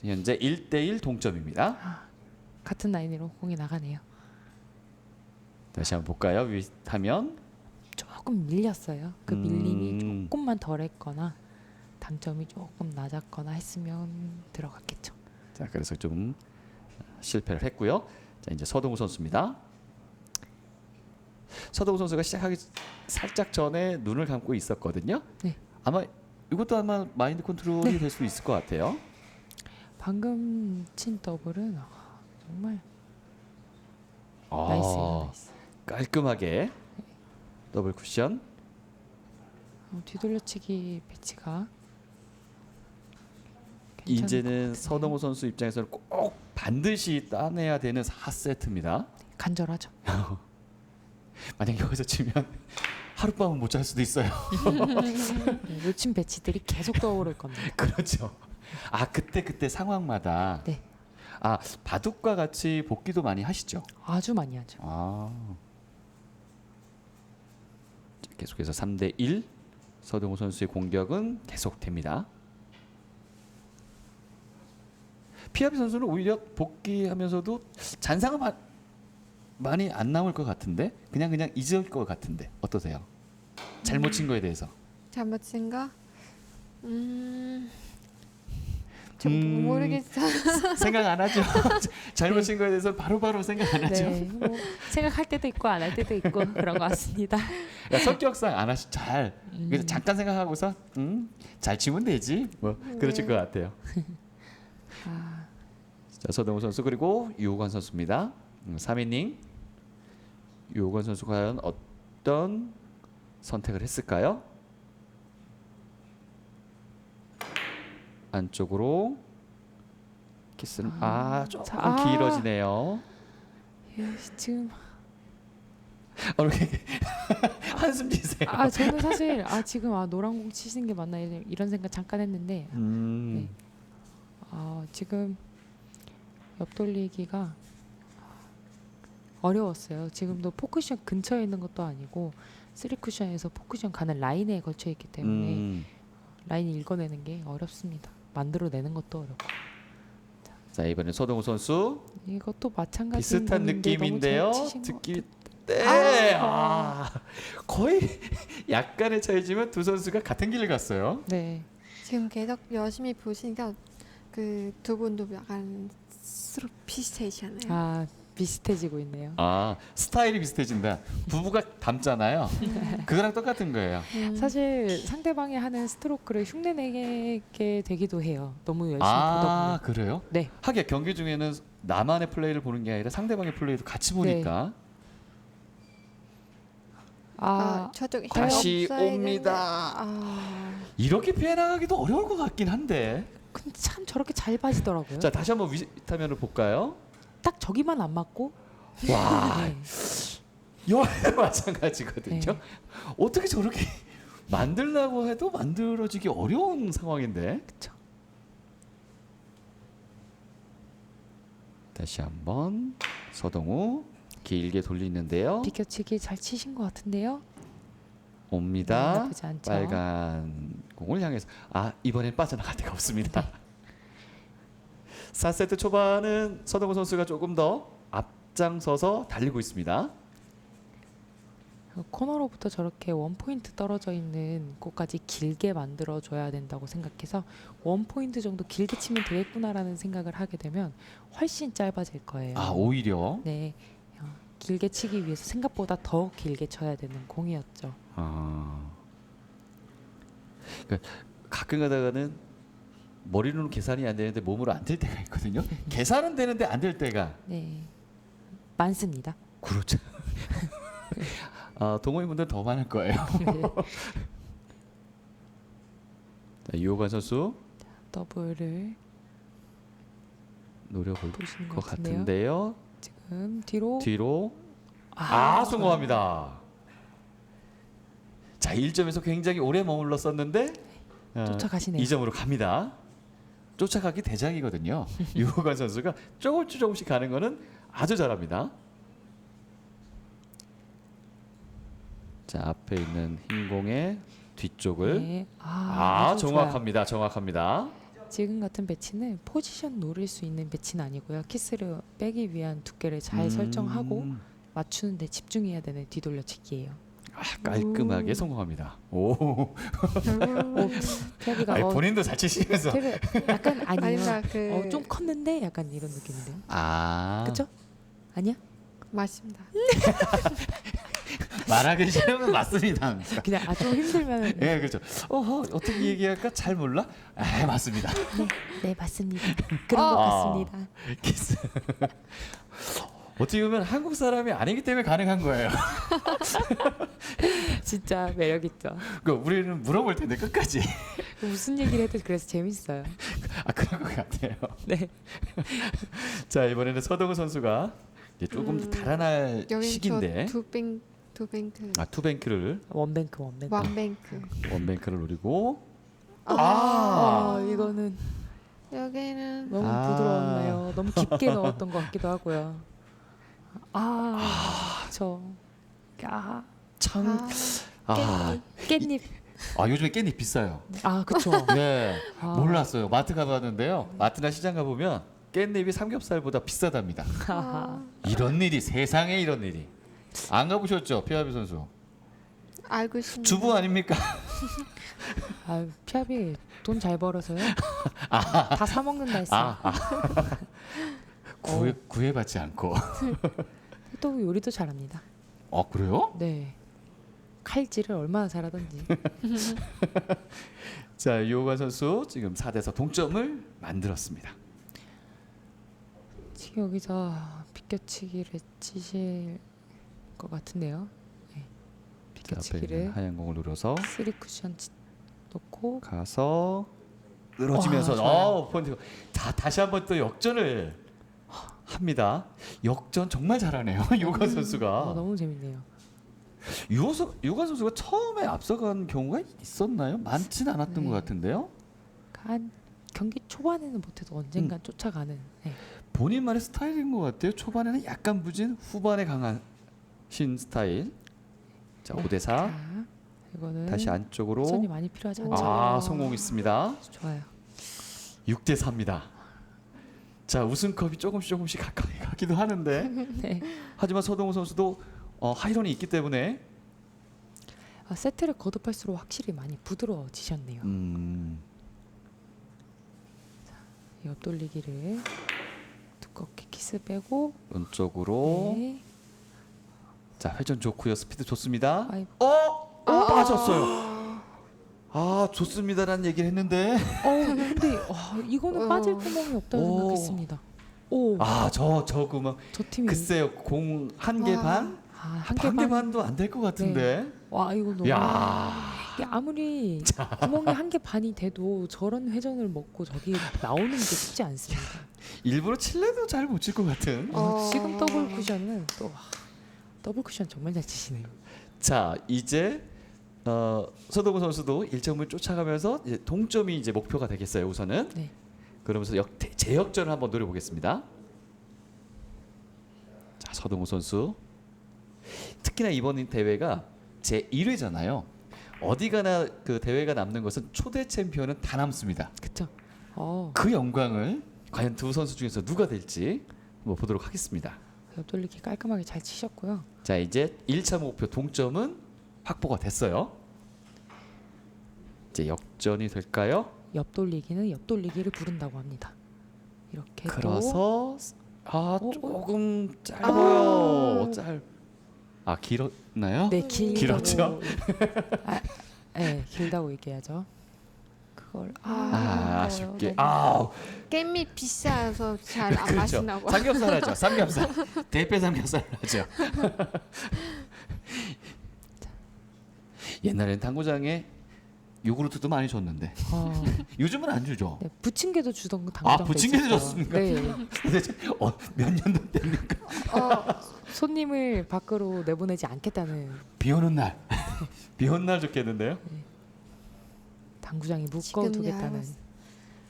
현재 1대1 동점입니다. 같은 라인으로 공이 나가네요. 다시 한번 볼까요? 위 화면. 조금 밀렸어요. 그 밀림이 조금만 덜했거나 당점이 조금 낮았거나 했으면 들어갔겠죠. 자, 그래서 좀 실패를 했고요. 자, 이제 서동우 선수입니다. 서동우 선수가 시작하기 살짝 전에 눈을 감고 있었거든요. 네. 이것도 아마 마인드 컨트롤이 될 수 있을 것 같아요. 방금 친 더블은 정말 아, 나이스예요. 나이스. 깔끔하게 더블 쿠션. 뒤돌려치기 배치가 괜찮을 것 이제는 같은데요. 서동우 선수 입장에서는 꼭 반드시 따내야 되는 4세트입니다. 간절하죠. 만약 여기서 치면 하룻밤은 못 잘 수도 있어요. 네, 놓친 배치들이 계속 떠오를 겁니다. 그렇죠. 그때 상황마다. 네. 바둑과 같이 복귀도 많이 하시죠? 아주 많이 하죠. 계속해서 3대 1 서동우 선수의 공격은 계속됩니다. 피아비 선수는 오히려 복귀하면서도 잔상은 많이 안 나올 것 같은데 그냥 잊을 것 같은데 어떠세요? 잘못 친 거에 대해서. 잘못 생각 저 모르겠어요. 생각 안 하죠. 잘못 친 거에 대해서 바로바로 생각 안 하죠. 네, 뭐 생각할 때도 있고 안 할 때도 있고 그런 것 같습니다. 그러니까 성격상 안 하시 잘 그래서 잠깐 생각하고서 잘 치면 되지 뭐 그러실 것 같아요. 자 서동우 선수 그리고 유호관 선수입니다. 3이닝 유호관 선수 과연 어떤 선택을 했을까요? 안쪽으로 키스는 조금 길어지네요. 예, 지금 이렇게 한숨 지세요. 저는 사실 지금 노란 공 치시는 게 맞나 이런 생각 잠깐 했는데 네. 지금 옆 돌리기가 어려웠어요. 지금도 포크션 근처에 있는 것도 아니고 3쿠션에서 포크션 가는 라인에 걸쳐 있기 때문에 라인 읽어내는 게 어렵습니다. 만들어내는 것도 어렵고. 자 이번엔 서동우 선수 이것도 마찬가지 비슷한 느낌인데요. 듣기 네. 거의 약간의 차이지만 두 선수가 같은 길을 갔어요. 네. 지금 계속 열심히 보시니까 그 두 분도 약간 서로 비슷해지잖아요. 비슷해지고 있네요. 스타일이 비슷해진다. 부부가 닮잖아요. 그거랑 똑같은 거예요. 사실 상대방이 하는 스트로크를 흉내내게 되기도 해요. 너무 열심히 보다 보면. 그래요? 네. 하긴 경기 중에는 나만의 플레이를 보는 게 아니라 상대방의 플레이도 같이 보니까 저쪽 다시 없어야 옵니다. 되는데. 이렇게 피해 나가기도 어려울 것 같긴 한데. 근데 참 저렇게 잘 빠지더라고요. 자 다시 한번 위타면을 볼까요? 딱 저기만 안 맞고. 와, 네. 여기 마찬가지거든요. 네. 어떻게 저렇게 만들려고 해도 만들어지기 어려운 상황인데. 그쵸. 다시 한번 서동우 길게 돌리는데요. 비껴치기 잘 치신 것 같은데요. 옵니다. 나쁘지 않죠. 빨간 공을 향해서 이번엔 빠져나갈 데가 없습니다. 4세트 초반은 서동우 선수가 조금 더 앞장서서 달리고 있습니다. 코너로부터 저렇게 원포인트 떨어져 있는 곳까지 길게 만들어줘야 된다고 생각해서 원포인트 정도 길게 치면 되겠구나라는 생각을 하게 되면 훨씬 짧아질 거예요. 오히려. 네, 길게 치기 위해서 생각보다 더 길게 쳐야 되는 공이었죠. 그러니까 가끔 가다가는 머리로는 계산이 안 되는데 몸으로 안 될 때가 있거든요. 계산은 되는데 안 될 때가 네, 많습니다. 그렇죠. 동호인분들 더 많을 거예요. 자, 유호관 선수 더블을 노려볼 보시는 것 것 같은데요. 같은데요. 지금 뒤로 뒤로 성공합니다. 자 1점에서 굉장히 오래 머물렀었는데 쫓아가시네요. 2점으로 갑니다. 쫓아가기 대장이거든요. 유호관 선수가 조금씩 가는 거는 아주 잘합니다. 자 앞에 있는 흰 공의 뒤쪽을 네. 정확합니다. 정확합니다. 지금 같은 배치는 포지션 노릴 수 있는 배치는 아니고요. 키스를 빼기 위한 두께를 잘 설정하고 맞추는 데 집중해야 되는 뒤돌려치기예요. 깔끔하게 성공합니다. 오. 태비가 본인도 잘 치시면서. 약간 아니요. 아니면 좀 컸는데 약간 이런 느낌인데요. 그렇죠? 아니야? 맞습니다. 말하기 싫으면 맞습니다. 그냥 좀 힘들면 네, 그렇죠. 어떻게 얘기할까 잘 몰라? 맞습니다. 네 맞습니다. 그런 것 같습니다. 키스. 어떻게 보면 한국 사람이 아니기 때문에 가능한 거예요. 진짜 매력 있죠. 우리는 물어볼 텐데 끝까지. 무슨 얘기를 해도 그래서 재밌어요. 그런 것 같아요. 네. 자 이번에는 서동우 선수가 이제 조금 더 달아날 시기인데. 투뱅크. 투뱅크를. 원뱅크. 원뱅크를 노리고. 이거는 여기는 너무 부드러웠네요. 너무 깊게 넣었던 것 같기도 하고요. 깻잎. 요즘에 깻잎 비싸요. 그렇죠. 네, 몰랐어요. 마트 가봤는데요. 마트나 시장 가보면 깻잎이 삼겹살보다 비싸답니다. 이런 일이 세상에 이런 일이. 안 가보셨죠, 피아비 선수? 알고 있습니다. 주부 아닙니까? 아, 피아비 돈 잘 벌어서요. 다 사 먹는다 했어요. 구애받지 않고. 또 요리도 잘합니다. 그래요? 네. 칼질을 얼마나 잘하던지. 자, 유호관 선수 지금 4대4 동점을 만들었습니다. 지금 여기서 비껴치기를 치실 것 같은데요. 네. 자, 앞에 있는 비껴치기를 하얀 공을 노려서 3 쿠션 놓고 가서 늘어지면서 와, 좋아요. 포인트. 자, 다시 한번 또 역전을 합니다. 역전 정말 잘하네요. 유호관 선수가. 너무 재밌네요. 유호관 선수가 처음에 앞서간 경우가 있었나요? 많지는 않았던 네. 것 같은데요. 한 경기 초반에는 못해도 언젠간 쫓아가는. 네. 본인만의 스타일인 것 같아요. 초반에는 약간 부진, 후반에 강하신 스타일. 자, 5대4. 자, 이거는 다시 안쪽으로. 손이 많이 필요하지 않죠. 성공했습니다. 좋아요. 6대4입니다. 자, 우승컵이 조금씩 가까이 가기도 하는데 네. 하지만 서동우 선수도 하이런이 있기 때문에 세트를 거듭할수록 확실히 많이 부드러워지셨네요. 옆돌리기를 두껍게 키스 빼고 왼쪽으로. 네. 자, 회전 좋고요. 스피드 좋습니다. 아이고. 빠졌어요. 좋습니다라는 얘기를 했는데 근데 이거는 빠질 구멍이 없다고 오. 생각했습니다. 오, 저 구멍 저 팀이 글쎄요. 공 한 개 반? 한 개 반 개 반. 반도 안 될 것 같은데. 와, 이거 너무. 야. 이게 아무리 구멍이 한 개 반이 돼도 저런 회전을 먹고 저기 나오는 게 쉽지 않습니다. 일부러 칠레도 잘 못 칠 것 같은. 지금 더블 쿠션은 또 더블 쿠션 정말 잘 치시네요. 자, 이제 서동우 선수도 1점을 쫓아가면서 이제 동점이 이제 목표가 되겠어요. 우선은. 네. 그러면서 재역전을 한번 노려보겠습니다. 자, 서동우 선수. 특히나 이번 대회가 제 1회잖아요. 어디 가나 그 대회가 남는 것은 초대 챔피언은 다 남습니다. 그렇죠. 그 영광을 과연 두 선수 중에서 누가 될지 한번 보도록 하겠습니다. 옆돌리기 깔끔하게 잘 치셨고요. 자, 이제 1차 목표 동점은 확보가 됐어요. 이제 역전이 될까요? 옆돌리기는 옆돌리기를 부른다고 합니다. 이렇게 그래서 조금 짧아요. 길었나요? 네, 길었죠? 네, 길다고 얘기하죠. 그걸 아쉽게. 깻잎 비싸서 잘 안 그렇죠. 마시나 봐. 삼겹살 하죠. 삼겹살. 대패 삼겹살 하죠. 옛날엔 당구장에 요구르트도 많이 줬는데 요즘은 안 주죠. 네, 부침개도 주던 거 당구장 부침개도 줬습니까? 네. 도대체 몇 년도 됩니까? 손님을 밖으로 내보내지 않겠다는 비 오는 날. 비 오는 날 좋겠는데요. 당구장이 지금 묶어두겠다는. 얇았어.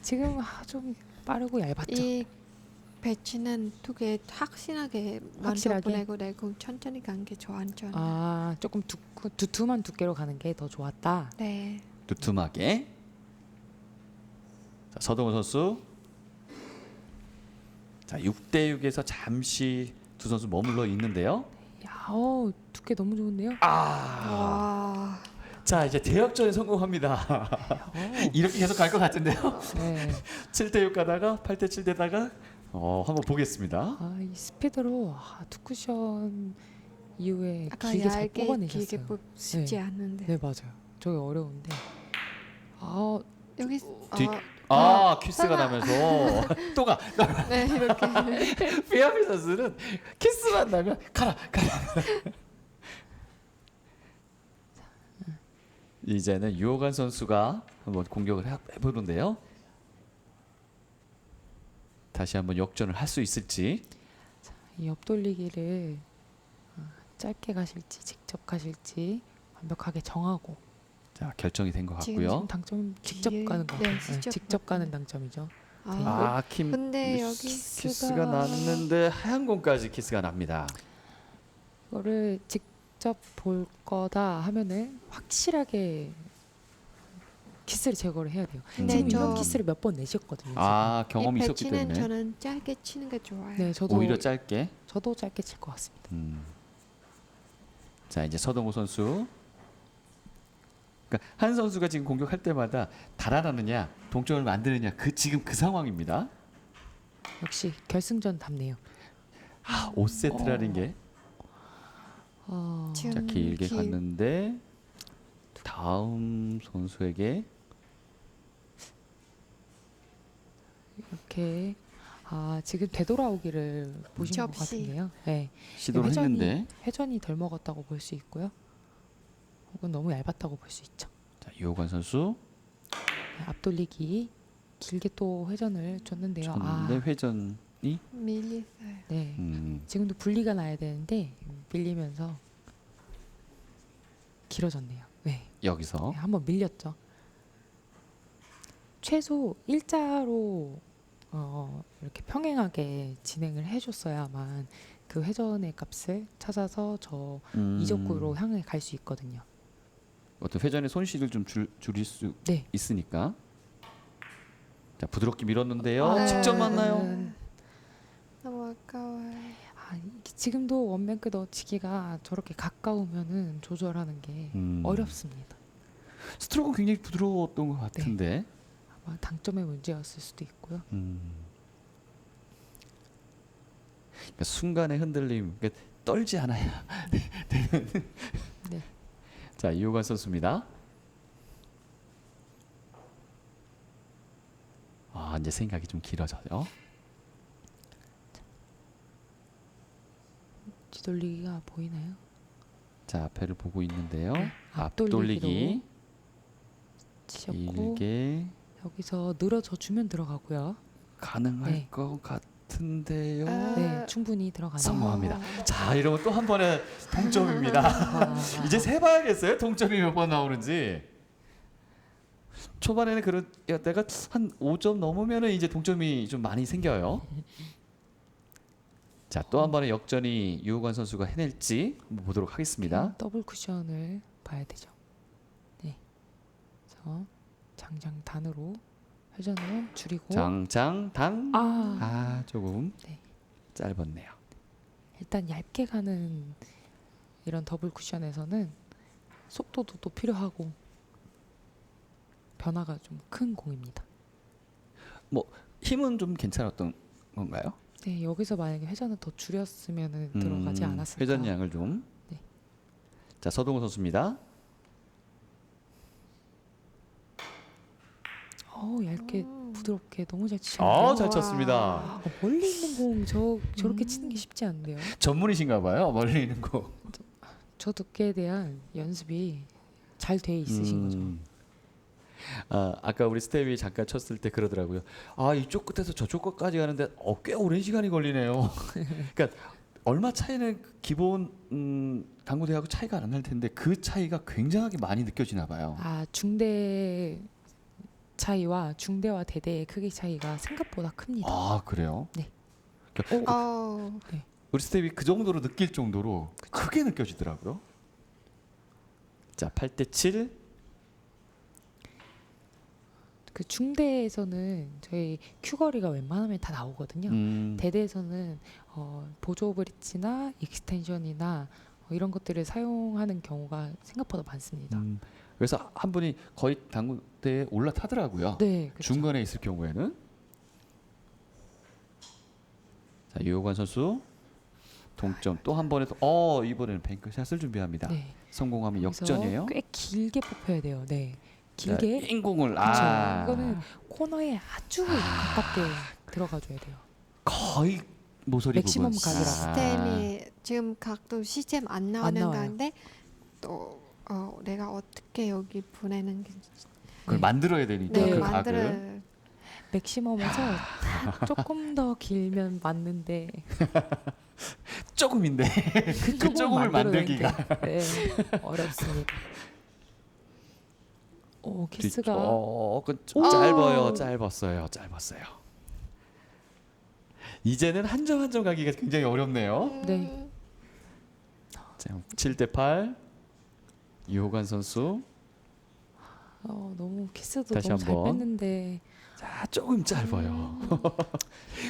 지금 좀 빠르고 얇았죠. 이 배치는 두 개 확실하게 먼저 확실하게? 보내고 내고 천천히 가는 게 좋아, 안전. 조금 두툼한 두께로 가는 게 더 좋았다. 네. 두툼하게. 자, 서동우 선수. 자, 6대 6에서 잠시 두 선수 머물러 있는데요. 야, 두께 너무 좋은데요. 와. 자, 이제 대역전에 성공합니다. 이렇게 계속 갈 것 같은데요. 네. 7대 6 가다가 8대 7 되다가 한번 보겠습니다. 이 스피드로 두 쿠션 이후에 아까 길게 잘 얇게 뽑아내셨어요. 길게 쉽지 네. 않는데. 네, 맞아요. 저게 어려운데. 여기 키스가 나면서 또 가. 네, 이렇게. 피아비 선수는 키스만 나면 가라. 이제는 유호관 선수가 한번 공격을 해보는데요. 다시 한번 역전을 할 수 있을지. 이 옆돌리기를 짧게 가실지 직접 가실지 완벽하게 정하고. 자, 결정이 된 것 지금 같고요. 당점 직접 뒤에- 가는 거. 네, 직접, 직접 가는 당점이죠. 킴 근데 여기 키스가 났는데 하얀 공까지 키스가 납니다. 이거를 직접 볼 거다 하면은 확실하게 키스를 제거를 해야 돼요. 근데 지금 이런 저- 키스를 몇 번 내셨거든요. 경험이 이 있었기 배치는 때문에 저는 짧게 치는 게 좋아요. 네, 저도 오히려 짧게. 저도 짧게 칠 것 같습니다. 자, 이제 서동우 선수. 그러니까 한 선수가 지금 공격할 때마다 달아나느냐 동점을 만드느냐 지금 그 상황입니다. 역시 결승전답네요. 5세트라는 게 지금 자, 길게 갔는데 다음 선수에게 이렇게 지금 되돌아오기를 보신 것 접시. 같은데요. 네. 시도를 했는데 회전이 덜 먹었다고 볼 수 있고요. 혹은 너무 얇았다고 볼 수 있죠. 자, 유호관 선수 네, 앞돌리기 길게 또 회전을 줬는데요. 쳤는데 회전이 밀리어요. 네. 지금도 분리가 나야 되는데 밀리면서 길어졌네요. 네. 여기서 네, 한번 밀렸죠. 최소 일자로 이렇게 평행하게 진행을 해줬어야만 그 회전의 값을 찾아서 저 이적구로 향해 갈 수 있거든요. 어떤 회전의 손실을 좀 줄일 수 네. 있으니까. 자, 부드럽게 밀었는데요. 아, 직접 네. 맞나요? 너무 아까워요. 이게 지금도 원맨 끝 넣치기가 저렇게 가까우면은 조절하는 게 어렵습니다. 스트로크는 굉장히 부드러웠던 것 같은데. 아마 당점의 문제였을 수도 있고요. 그러니까 순간의 흔들림, 그러니까 떨지 않아야 되는. 네. 자, 이호관 선수입니다. 이제 생각이 좀 길어져요. 뒤돌리기가 보이나요? 자, 앞에를 보고 있는데요. 네, 앞돌리기 치셨고 길게 여기서 늘어져 주면 들어가고요. 가능할 네. 것 같은데요. 네, 충분히 들어가네요. 성공합니다. 자, 이러면 또 한 번에 동점입니다. 이제 세봐야겠어요. 동점이 몇 번 나오는지. 초반에는 그런 때가 한 5점 넘으면은 이제 동점이 좀 많이 생겨요. 자, 또 한 번의 역전이 유호관 선수가 해낼지 한번 보도록 하겠습니다. 더블 쿠션을 봐야 되죠. 네. 그래서 장장단으로 회전을 줄이고 장장당. 조금 네. 짧았네요. 일단 얇게 가는 이런 더블 쿠션에서는 속도도 또 필요하고 변화가 좀 큰 공입니다. 힘은 좀 괜찮았던 건가요? 네, 여기서 만약에 회전을 더 줄였으면 들어가지 않았을까. 회전량을 좀. 네. 자, 서동훈 선수입니다. 얇게 부드럽게 너무 잘 치시는데요. 잘 쳤습니다. 멀리 있는 공 저렇게 치는 게 쉽지 않은데요. 전문이신가 봐요. 멀리 있는 거. 저 두께에 대한 연습이 잘 돼 있으신 거죠. 아까 우리 스텝이 잠깐 쳤을 때 그러더라고요. 이쪽 끝에서 저쪽 끝까지 가는데 꽤 오랜 시간이 걸리네요. 그러니까 얼마 차이는 기본 당구대하고 차이가 안 날 텐데 그 차이가 굉장하게 많이 느껴지나 봐요. 중대 차이와 중대와 대대의 크기 차이가 생각보다 큽니다. 그래요? 네. 그러니까 우리 스텝이 그 정도로 느낄 정도로 크게 느껴지더라고요. 자, 8대7. 그 중대에서는 저희 큐거리가 웬만하면 다 나오거든요. 대대에서는 보조 브릿지나 익스텐션이나 이런 것들을 사용하는 경우가 생각보다 많습니다. 그래서 한 분이 거의 당구대에 올라타더라고요. 네, 그렇죠. 중간에 있을 경우에는. 자, 유호관 선수 동점 또 한 번에 이번에는 뱅크샷을 준비합니다. 네. 성공하면 그래서 역전이에요. 꽤 길게 뽑혀야 돼요. 네, 길게. 인공을 그렇죠. 이거는 코너에 아주 가깝게 들어가줘야 돼요. 거의 모서리 맥시멈 부분. 각이라. 시스템이 지금 각도 시스템 안 나오는 나와요. 건데 또 내가 어떻게 여기 보내는 게 그걸 만들어야 되니까 네, 그 만들어 각을. 맥시멈에서 조금 더 길면 맞는데 조금인데 그 그 조금을 만들기가. 네, 어렵습니다. 키스가 짧았어요. 이제는 한 점 한 점 가기가 굉장히 어렵네요. 네. 자, 7대8 유호관 선수. 너무 키스도 다시 너무 잘 한번. 뺐는데 자, 조금 짧아요.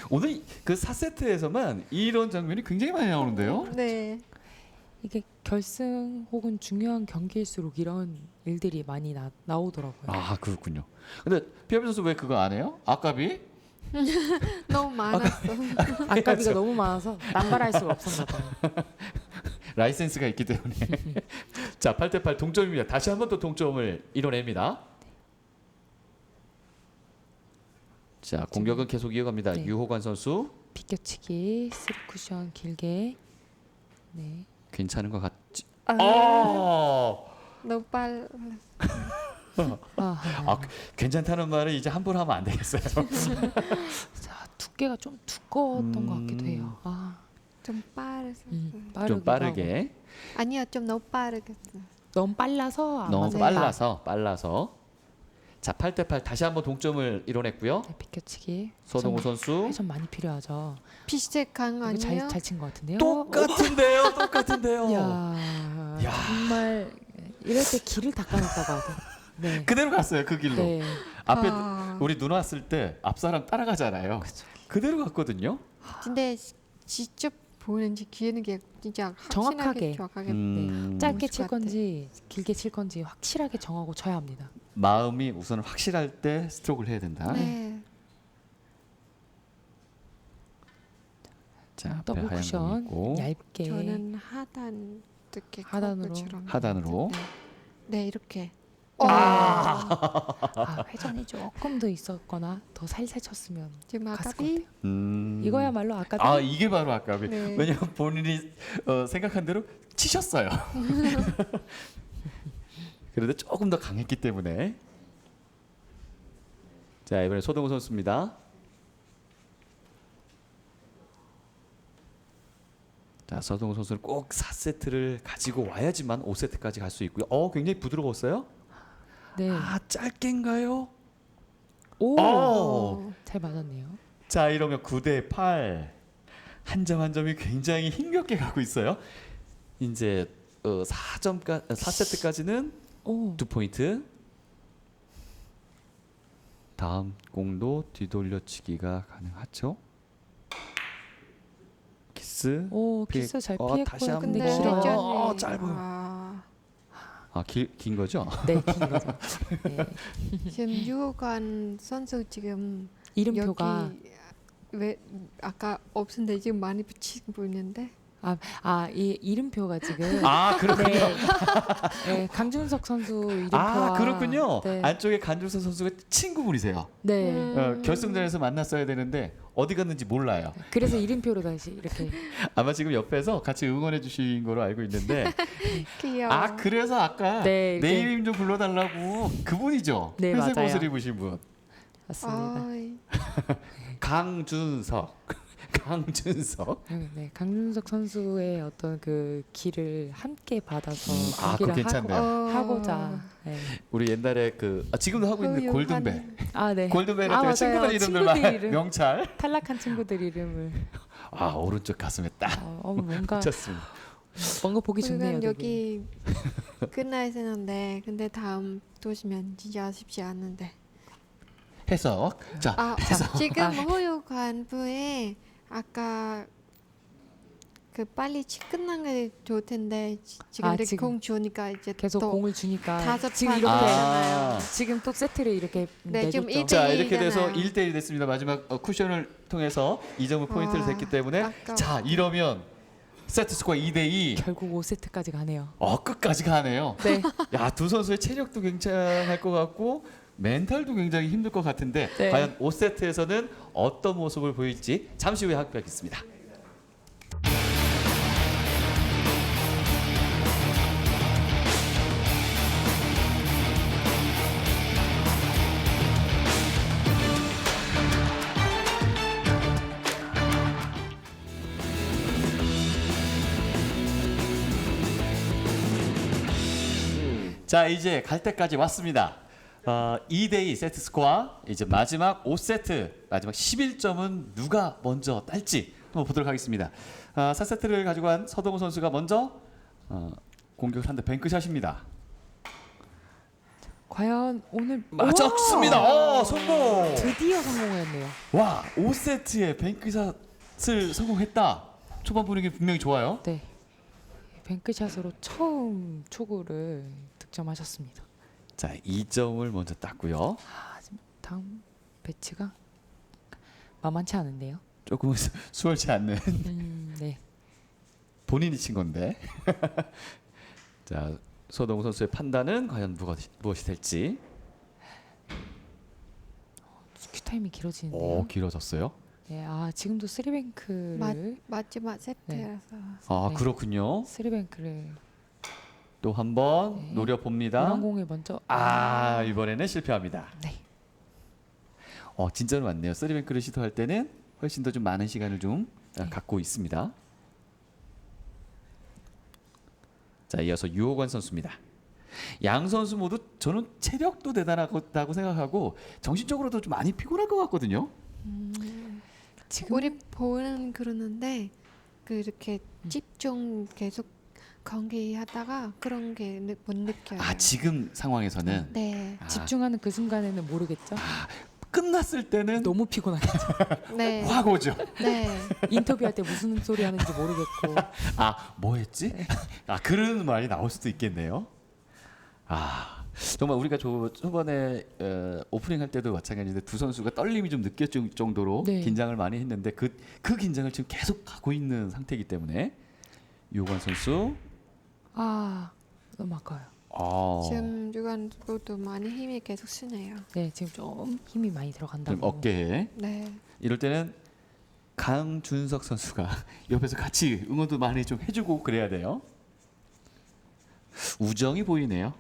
오늘 그 4세트에서만 이런 장면이 굉장히 많이 나오는데요. 네. 이게 결승 혹은 중요한 경기일수록 이런 일들이 많이 나오더라고요. 아 그렇군요. 근데 피아비 선수 왜 그거 안 해요? 아까비? 너무 많았어. 아까비가 너무 많아서 남발할 수가 없었나 봐요. 라이센스가 있기 때문에. 자, 8대8 동점입니다. 다시 한 번 더 동점을 이뤄냅니다. 자, 공격은 계속 이어갑니다. 네. 유호관 선수 비껴치기 3쿠션 길게. 네. 괜찮은 것 같지? 아, 너무 빨라. 아, 괜찮다는 말을 이제 함부로 하면 안 되겠어요. 자, 두께가 좀 두꺼웠던 것 같기도 해요. 좀 빠르서. 좀 빠르게. 아니요, 좀 너무 빠르게. 너무 빨라서 안 너무 맞았다. 빨라서. 자, 8대8 다시 한번 동점을 이뤄냈고요. 네, 비껴치기. 서동우 선수 회전 많이 필요하죠. 비슷한 거 이거 아니에요? 잘 친 것 같은데요. 똑같은데요. 야, 정말 이럴 때 길을 닦아냈다고 하죠. 네. 그대로 갔어요. 그 길로. 네. 앞에 아. 우리 누나 왔을 때 앞사람 따라가잖아요. 그대로 갔거든요. 근데 직접 보는지 기회는 게 진짜 정확하게. 정확하게. 짧게 멋있을 칠 것 같아. 건지 길게 칠 건지 확실하게 정하고 쳐야 합니다. 마음이 우선 확실할 때 스트로크를 해야 된다. 네. 자, 앞에 더블 하얀 공 쿠션 있고 얇게. 저는 하단 듣게 하단으로. 하단으로. 네, 이렇게. 회전이 조금 더 있었거나 더 살살 쳤으면 지금 갔을 것 아까비. 같아요. 이거야말로 아까 아, 이게 바로 아까비. 네. 왜냐면 본인이 생각한 대로 치셨어요. 그래도 조금 더 강했기 때문에. 자, 이번에 소동우 선수입니다. 자, 서동우 선수는 꼭 4세트를 가지고 와야지만 5세트까지 갈 수 있고요. 굉장히 부드러웠어요. 네. 아, 짧게인가요? 오, 잘 맞았네요. 자, 이러면 9대8. 한 점 한 점이 굉장히 힘겹게 가고 있어요. 이제 4세트까지는 오, 2포인트. 다음 공도 뒤돌려치기가 가능하죠. 키스. 오 키스 잘 피했고요. 다시 한 근데 번. 길어요. 짧아요. 긴 거죠? 네, 긴 거죠. 네. 지금 유호관 선수 지금 이름표가 여기 왜 아까 없었는데 지금 많이 붙이고 있는데. 이 이름표가 지금 그렇군요. 네, 강준석 선수 이름표와 그렇군요. 네. 안쪽에 간준서 선수가 친구분이세요. 네. 결승전에서 만났어야 되는데 어디 갔는지 몰라요. 그래서 이름표로 다시 이렇게 아마 지금 옆에서 같이 응원해 주신 거로 알고 있는데 귀여워. 그래서 아까 네, 내 네. 이름 좀 불러달라고 그분이죠. 네, 회색 맞아요. 옷을 입으신 분. 맞습니다. 강준석. 네, 강준석 선수의 어떤 그 길을 함께 받아서 그거 경기를 괜찮네요. 하고자. 네. 우리 옛날에 지금도 하고 있는 골든벨. 네. 골든벨 맞아요. 때 친구들 이름들만 친구들 이름. 명찰. 탈락한 친구들 이름을 오른쪽 가슴에 딱 뭔가 쳤습니다. 보기 좋네요. 되게. 여기 끝나야 되는데 근데 다음 도시면 진짜 쉽지 않은데. 해석. 자, 지금 호요 관부에 아까 그 빨리 끝난 게 좋을 텐데 지금 이렇게 지금 공 주니까 이제 계속 또 공을 주니까 다섯 지금 판 이렇게 되잖아요. 지금 또 세트를 이렇게 네, 지금 내줬죠. 1대1 자, 이렇게 돼서 이잖아요. 1대1 됐습니다. 마지막 쿠션을 통해서 2점을 포인트를 냈기 때문에 아까워. 자, 이러면 세트 스코어 2대2. 결국 5세트까지 가네요. 끝까지 가네요. 네. 야, 두 선수의 체력도 굉장할 것 같고 멘탈도 굉장히 힘들 것 같은데 네. 과연 5세트에서는 어떤 모습을 보일지 잠시 후에 확인하겠습니다. 자, 이제 갈 때까지 왔습니다. 2대2 세트 스코어. 이제 마지막 5세트, 마지막 11점은 누가 먼저 딸지 한번 보도록 하겠습니다. 4세트를 가지고 간 서동우 선수가 먼저 공격을 한데 뱅크샷입니다. 과연 오늘 맞았습니다. 성공. 드디어 성공했네요. 와, 5세트에 뱅크샷을 성공했다. 초반 분위기 분명히 좋아요. 네. 뱅크샷으로 처음 초구를 득점하셨습니다. 자, 2점을 먼저 땄고요. 아, 지금 다음 배치가 만만치 않은데요. 조금 수월치 않는 네. 본인이 친 건데. 자, 서동우 선수의 판단은 과연 무엇이 될지. 큐타임이 길어지는데요. 오, 길어졌어요. 네, 아 지금도 쓰리뱅크를 마지막 세트라서 아, 네. 그렇군요. 쓰리뱅크를 또 한 번 네. 노려 봅니다. 노란 공을 먼저 아, 이번에는 실패합니다. 네. 진짜로 맞네요. 쓰리뱅크를 시도할 때는 훨씬 더 좀 많은 시간을 좀 네. 갖고 있습니다. 자, 이어서 유호관 선수입니다. 양 선수 모두 저는 체력도 대단하다고 생각하고 정신적으로도 좀 많이 피곤할 것 같거든요. 지금 우리 보는 그러는데 그렇게 집중 계속 경기하다가 그런 게 못 느껴요. 아, 지금 상황에서는 네, 아, 집중하는 그 순간에는 모르겠죠. 끝났을 때는 너무 피곤하겠죠. 네, 확 오죠. 네. 인터뷰할 때 무슨 소리 하는지 모르겠고. 아, 뭐 했지? 아, 그런 말이 나올 수도 있겠네요. 아, 정말 우리가 초반에 오프닝 할 때도 마찬가지인데 두 선수가 떨림이 좀 느껴질 정도로 네. 긴장을 많이 했는데 그 긴장을 지금 계속 하고 있는 상태이기 때문에 유호관 선수 아 너무 아까워요. 지금 유관도 많이 힘이 계속 쓰네요. 네, 지금 좀 힘이 많이 지금 들어간다고. 어깨에 네, 이럴 때는 강준석 선수가 옆에서 같이 응원도 많이 좀 해주고 그래야 돼요. 우정이 보이네요.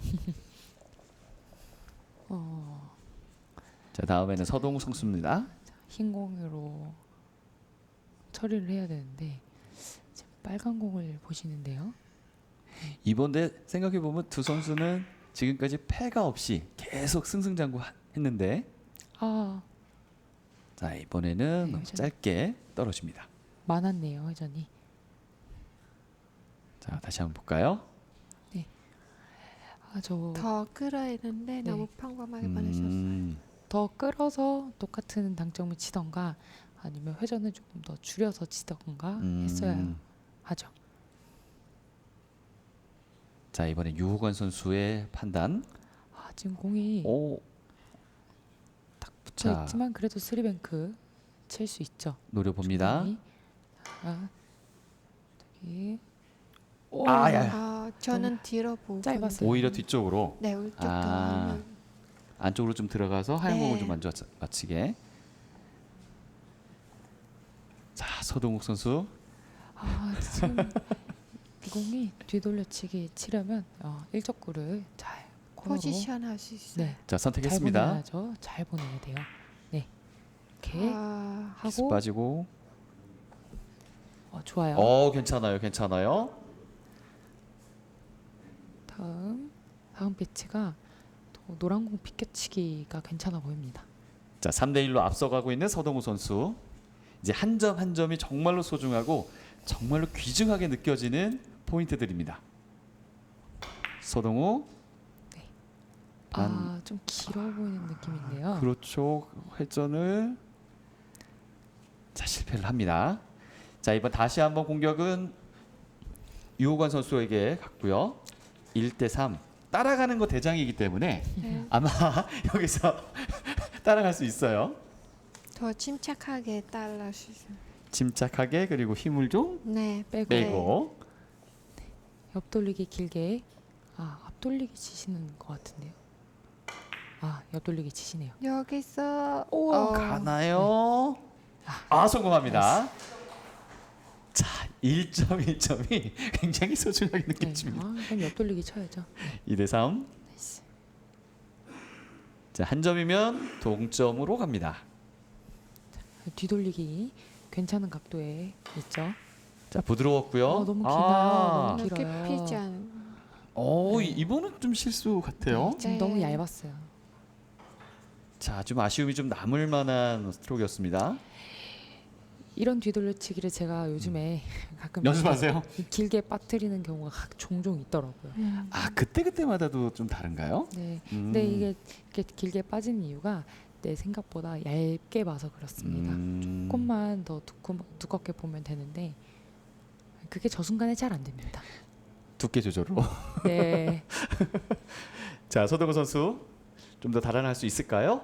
자, 다음에는 서동우 선수입니다. 흰 공으로 처리를 해야 되는데 지금 빨간 공을 보시는데요. 이번에 생각해 보면 두 선수는 지금까지 패가 없이 계속 승승장구했는데 아 자, 이번에는 네, 너무 회전. 짧게 떨어집니다. 많았네요 회전이. 자, 다시 한번 볼까요? 아저 더 끌어야 되는데 네. 너무 평범하게 보내셨어요. 더 끌어서 똑같은 당점을 치던가 아니면 회전을 조금 더 줄여서 치던가 했어야 하죠. 자, 이번에 유호관 선수의 판단. 아 지금 공이 오, 붙어 자. 있지만 그래도 쓰리뱅크 칠 수 있죠. 노려봅니다. 충분히. 아 저기 아, 야. 저는 뒤로 보고 짧았어요. 오히려 뒤쪽으로 네, 이쪽 더 아. 하면 안쪽으로 좀 들어가서 하얀 네. 공을 좀 먼저 맞히게. 자, 서동욱 선수. 아 지금 이 공이 뒤돌려치기 치려면 일적구를 잘 코너로 포지션 할 수 있어요. 네, 자, 잘 선택했습니다. 보내야죠. 잘 보내야 돼요. 네, 이렇게 키스 하고 빠지고. 좋아요. 괜찮아요. 괜찮아요. 다음 배치가 또 노란 공 비껴치기가 괜찮아 보입니다. 자, 3대 1로 앞서가고 있는 서동우 선수. 이제 한 점 한 점이 정말로 소중하고 정말로 귀중하게 느껴지는 포인트들입니다. 서동우. 좀 길어 보이는 느낌인데요. 그렇죠. 회전을 자, 실패를 합니다. 자, 이번 다시 한번 공격은 유호관 선수에게 갔고요. 1대 3. 따라가는 거 대장이기 때문에 네. 아마 여기서 따라갈 수 있어요. 더 침착하게 따라할 수 있어요. 침착하게 그리고 힘을 좀 네, 빼고. 옆돌리기 길게. 앞돌리기 치시는 것 같은데요. 옆돌리기 치시네요. 여기서 가나요? 성공합니다. 자, 1점 1점이 굉장히 소중하게 네, 느껴집니다. 그럼 옆돌리기 쳐야죠. 2대 3. 나이스. 자, 한 점이면 동점으로 갑니다. 뒤돌리기 괜찮은 각도에 있죠. 자, 부드러웠고요. 너무 기나요. 너무 이렇게 길어요. 피지 않. 이번은 좀 실수 같아요. 지금 네. 너무 얇았어요. 자, 좀 아쉬움이 좀 남을 만한 스트로크였습니다. 이런 뒤돌려치기를 제가 요즘에 가끔 연습하세요? 길게 빠뜨리는 경우가 종종 있더라고요. 아, 그때마다도 좀 다른가요? 네. 근데 이게 이렇게 길게 빠진 이유가 내 생각보다 얇게 봐서 그렇습니다. 조금만 더 두껍게 보면 되는데 그게 저 순간에 잘 안 됩니다. 두께 조절로. 네. 자, 서동우 선수 좀 더 달아날 수 있을까요?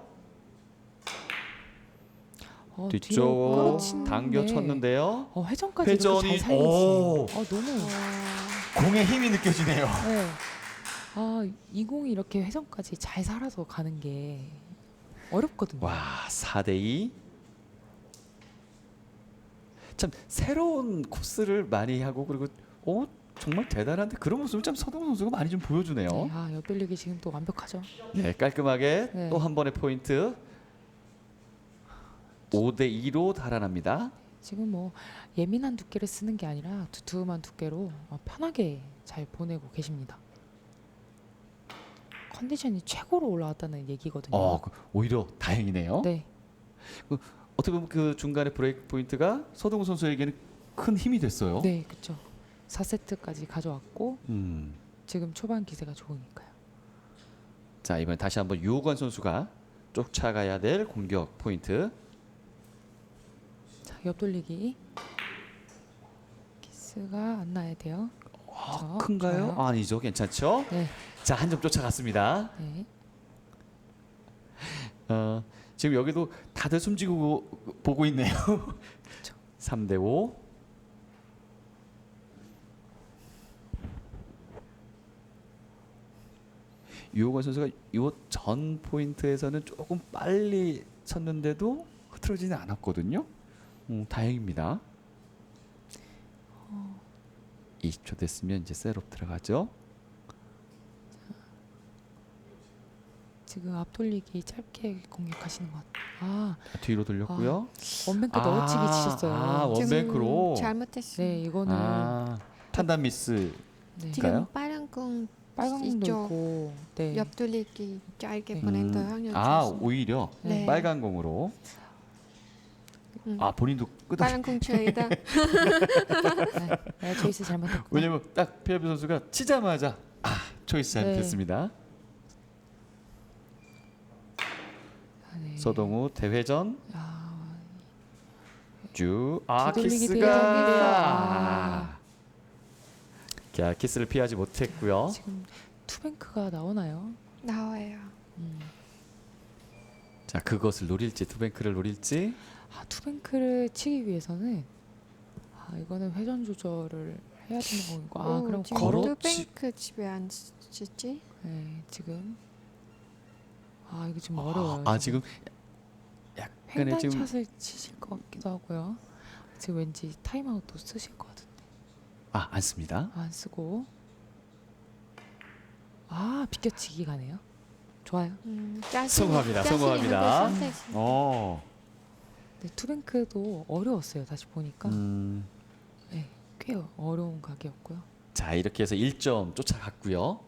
뒤쪽 뒤로 끌어치는데, 당겨 쳤는데요. 회전까지 이렇게 잘 회전이 살리지. 오. 너무. 공의 힘이 느껴지네요. 네. 이 공이 이렇게 회전까지 잘 살아서 가는 게 어렵거든요. 와, 4대2. 참 새로운 코스를 많이 하고 그리고 정말 대단한데 그런 모습을 참 서동우 선수가 많이 좀 보여주네요. 네, 옆돌리기 지금 또 완벽하죠. 네, 깔끔하게 네. 또 한 번의 포인트. 5대2로 달아납니다. 지금 뭐 예민한 두께를 쓰는 게 아니라 두툼한 두께로 편하게 잘 보내고 계십니다. 컨디션이 최고로 올라왔다는 얘기거든요. 오히려 다행이네요. 네, 어떻게 보면 그 중간에 브레이크 포인트가 서동우 선수에게는 큰 힘이 됐어요. 네, 그렇죠. 4세트까지 가져왔고 음. 지금 초반 기세가 좋으니까요. 자, 이번에 다시 한번 유호관 선수가 쫓아가야 될 공격 포인트. 자, 옆돌리기. 키스가 안 나야 돼요. 자, 큰가요? 좋아요. 아니죠. 괜찮죠? 네, 자, 한 점 쫓아갔습니다. 네. 지금 여기도 다들 숨지고 보고 있네요. 3대5. 유호관 선수가 이 전 포인트에서는 조금 빨리 쳤는데도 흐트러지지 않았거든요. 다행입니다. 20초 됐으면 이제 셋업 들어가죠. 지금 앞돌리기 짧게 공격하시는 것 같아요. 뒤로 돌렸고요. 원뱅크 넣어치기 치셨어요. 원뱅크로. 잘못했어요. 네, 이거는 판단 미스. 네. 지금 빨간 공 빨간 공도 이쪽 있고, 네. 옆돌리기 짧게 네. 보낸 더 확률이 오히려 네. 빨간 공으로. 본인도 끄덕. 빨간 공 쳐이다. 내가 초이스 잘못했구나. 왜냐면 딱 피아비 선수가 치자마자 초이스 네. 잘못했습니다. 네. 서동우 대회전 뒤돌리기 키스가 자, 키스를 피하지 못했고요. 지금 투뱅크가 나오나요? 나와요. 자, 그것을 노릴지 투뱅크를 노릴지. 투뱅크를 치기 위해서는 이거는 회전 조절을 해야 되는 거고. 그럼 지금 걸어 뱅크 집에 안 쓰지? 네, 지금 이거 좀 어려워요. 지금 약간의 횡단 지금 샷을 치실 것 같기도 하고요. 지금 왠지 타임아웃도 쓰실 것 같은데 안 씁니다. 안 쓰고 비껴치기 가네요. 좋아요. 성공합니다. 성공합니다. 네, 투뱅크도 어려웠어요. 다시 보니까 네, 꽤 어려운 각이었고요. 자, 이렇게 해서 1점 쫓아갔고요.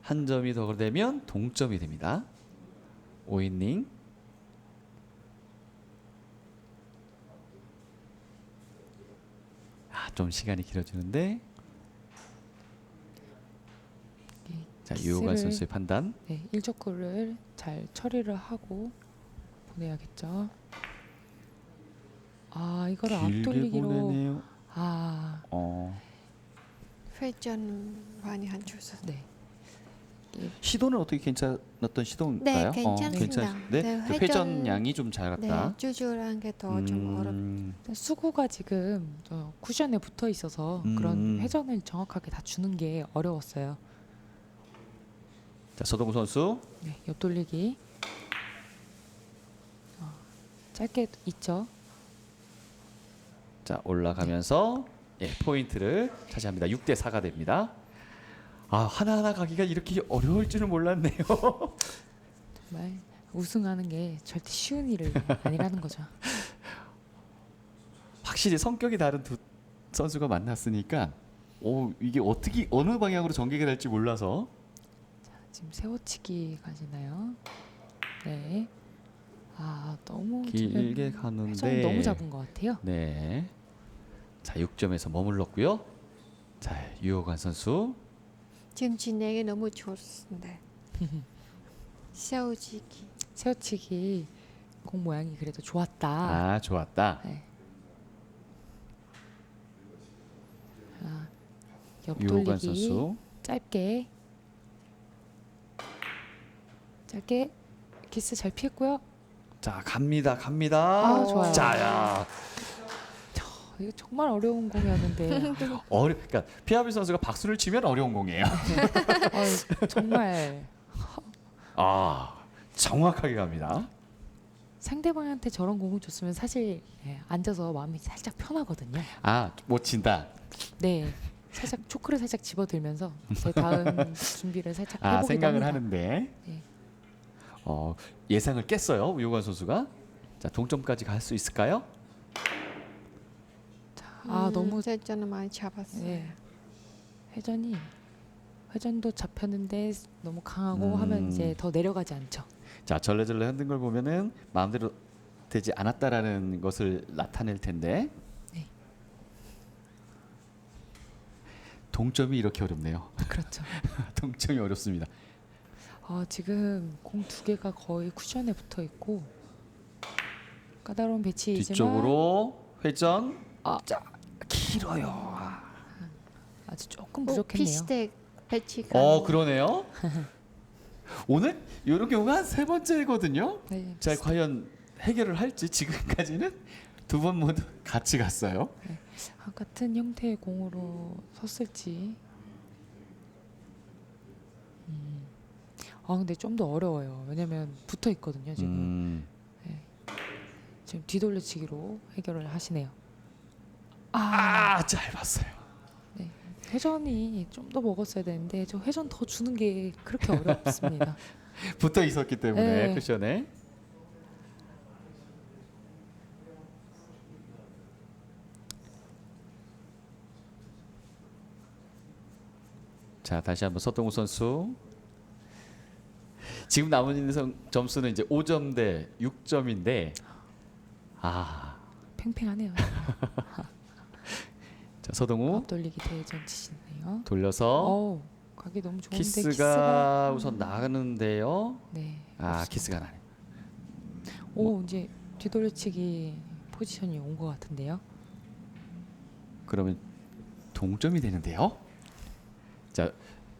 한 점이 더 되면 동점이 됩니다. 5이닝. 좀 시간이 길어지는데. 자, 유호관 선수의 판단. 네, 1적구를 잘 처리를 하고 보내야겠죠. 이거를 길게 앞돌리기로 보내네요. 회전 많이 안 줘서. 네. 시도는 어떻게 괜찮았던 시도인가요? 네, 괜찮습니다. 네, 네, 회전 양이 좀 잘 갔다. 네, 쭈쭈한 게 더 좀 어렵. 수구가 지금 쿠션에 붙어 있어서 그런 회전을 정확하게 다 주는 게 어려웠어요. 자, 서동우 선수. 네, 옆돌리기 짧게 있죠. 자, 올라가면서 포인트를 차지합니다. 6대4가 됩니다. 하나하나 가기가 이렇게 어려울 줄은 몰랐네요. 정말 우승하는 게 절대 쉬운 일은 아니라는 거죠. 확실히 성격이 다른 두 선수가 만났으니까 이게 어떻게 어느 방향으로 전개가 될지 몰라서. 지금 세워치기 가시나요? 네. 너무 길게 지금 가는데 회전 너무 잡은 것 같아요. 네. 자, 6점에서 머물렀고요. 자, 유호관 선수. 지금 진행이 너무 좋습니다. 세우지기. 세워치기 공 모양이 그래도 좋았다. 좋았다. 네. 유호관 옆돌리기 선수. 짧게 짧게 키스 잘 피했고요. 자, 갑니다. 아, 좋아요. 자, 야. 이거 정말 어려운 공이었는데 그러니까 피아비 선수가 박수를 치면 어려운 공이에요. 정말 정확하게 갑니다. 상대방한테 저런 공을 줬으면 사실 앉아서 마음이 살짝 편하거든요. 못 친다. 네, 살짝 초크를 살짝 집어들면서 제 다음 준비를 살짝 해보기도 생각을 합니다. 하는데. 네. 예상을 깼어요. 유호관 선수가. 자, 동점까지 갈 수 있을까요? 너무 회전을 많이 잡았어요. 네. 회전도 잡혔는데 너무 강하고 하면 이제 더 내려가지 않죠. 자, 절레절레 흔든 걸 보면은 마음대로 되지 않았다라는 것을 나타낼 텐데. 네. 동점이 이렇게 어렵네요. 그렇죠. 동점이 어렵습니다. 지금 공 두 개가 거의 쿠션에 붙어 있고 까다로운 배치이지만 뒤쪽으로 회전. 자, 길어요. 아주 조금 부족했네요. 피스텍 배치가. 그러네요. 오늘 이런 경우가 한 세 번째거든요. 네, 자, 과연 해결을 할지 지금까지는 두 번 모두 같이 갔어요. 같은 형태의 공으로 섰을지. 근데 좀 더 어려워요. 왜냐면 붙어 있거든요. 지금 지금 뒤돌려치기로 해결을 하시네요. 짧았어요. 네. 회전이 좀 더 먹었어야 되는데 저 회전 더 주는 게 그렇게 어렵습니다. 붙어 있었기 때문에 네. 쿠션에. 자, 다시 한번 서동우 선수. 지금 남은 있는 점수는 이제 5점 대 6점인데 팽팽하네요. 자, 서동우 앞돌리기 대전 치시네요. 돌려서 가기 너무 좋은데 키스가 우선 나가는데요. 네. 키스가 나네. 이제 뒤돌려치기 포지션이 온 것 같은데요. 그러면 동점이 되는데요. 자,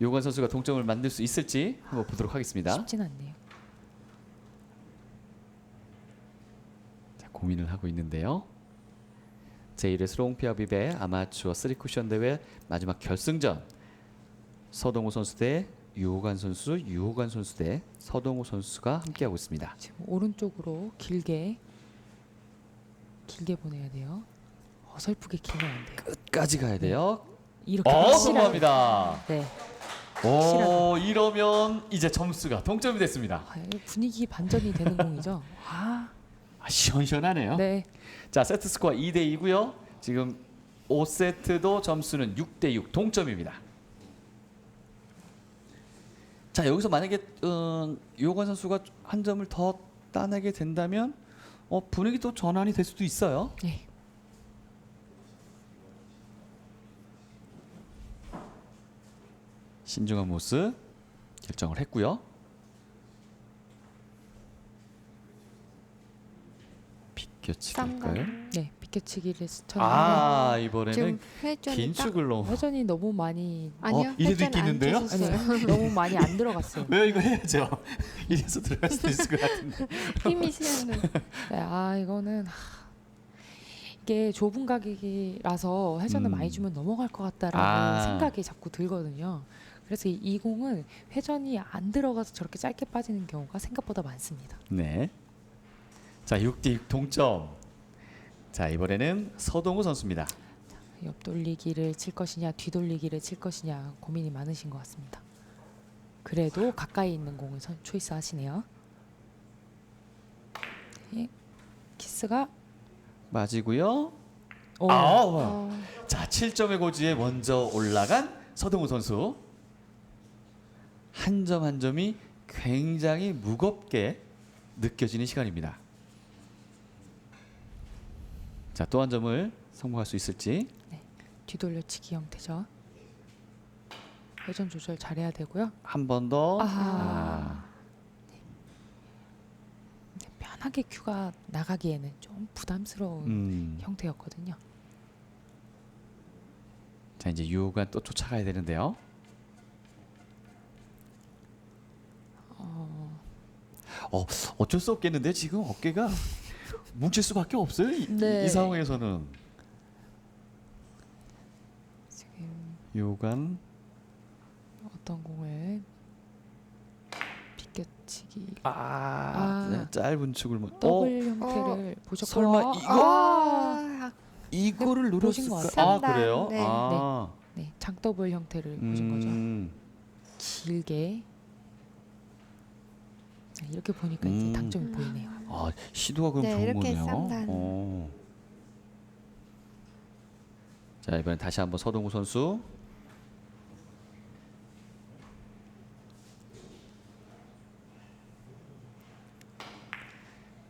요관 선수가 동점을 만들 수 있을지 한번 보도록 하겠습니다. 쉽진 않네요. 자, 고민을 하고 있는데요. 제1회 스롱피아비베 아마추어 3쿠션 대회 마지막 결승전. 서동우 선수 대 유호관 선수 대 서동우 선수가 함께하고 있습니다. 지금 오른쪽으로 길게 보내야 돼요. 어설프게 길면 안 돼요. 끝까지 가야 돼요. 이렇게 확실하게. 성공합니다. 네. 이러면 이제 점수가 동점이 됐습니다. 이거 분위기 반전이 되는 공이죠. 시원시원하네요. 네. 자, 세트 스코어 2대 2고요. 지금 5세트도 점수는 6대 6 동점입니다. 자, 여기서 만약에 유호관 선수가 한 점을 더 따내게 된다면 분위기 또 전환이 될 수도 있어요. 네. 신중한 모습 결정을 했고요. 비껴치기일까요? 네, 비껴치기를 스쳤는데 이번에는 지금 회전이 긴 축을로. 회전이 너무 많이 아니요. 이래도 회전 안 있겠는데요? 주셨어요. 너무 많이 안 들어갔어요. 왜요? 이거 해야죠. 이래서 들어갈 수도 있을 것 같은데. 힘이 세는. 네, 이거는 이게 좁은 가격이라서 회전을 많이 주면 넘어갈 것 같다라는 생각이 자꾸 들거든요. 그래서 이 공은 회전이 안 들어가서 저렇게 짧게 빠지는 경우가 생각보다 많습니다. 네. 자, 6대 6 동점. 자, 이번에는 서동우 선수입니다. 옆돌리기를 칠 것이냐 뒤돌리기를 칠 것이냐 고민이 많으신 것 같습니다. 그래도 가까이 있는 공을 초이스 하시네요. 네, 키스가 맞이고요. 자, 7점의 고지에 먼저 올라간 서동우 선수. 한 점 한 점이 굉장히 무겁게 느껴지는 시간입니다. 자, 또 한 점을 성공할 수 있을지. 뒤돌려치기 형태죠. 회전 조절 잘해야 되고요. 한 번 더. 편하게 큐가 나가기에는 좀 부담스러운 형태였거든요. 자, 이제 유호관 또 쫓아가야 되는데요. 어쩔 수 없겠는데 지금 어깨가 뭉칠 수밖에 없어요. 네. 이 상황에서는 지금 요간 어떤 공을 비껴치기 네, 짧은 축을 더블 형태를 보셨고 설마 이거 이거를 보신 것 노렸을까? 같아요. 아 그래요? 네. 네, 장더블 형태를 보신 거죠. 음. 길게 네, 이렇게 보니까 이제 당점이 보이네요. 아 시도가 그럼 네, 좋은 이렇게 거네요. 쌍단. 자 이번엔 다시 한번 서동우 선수.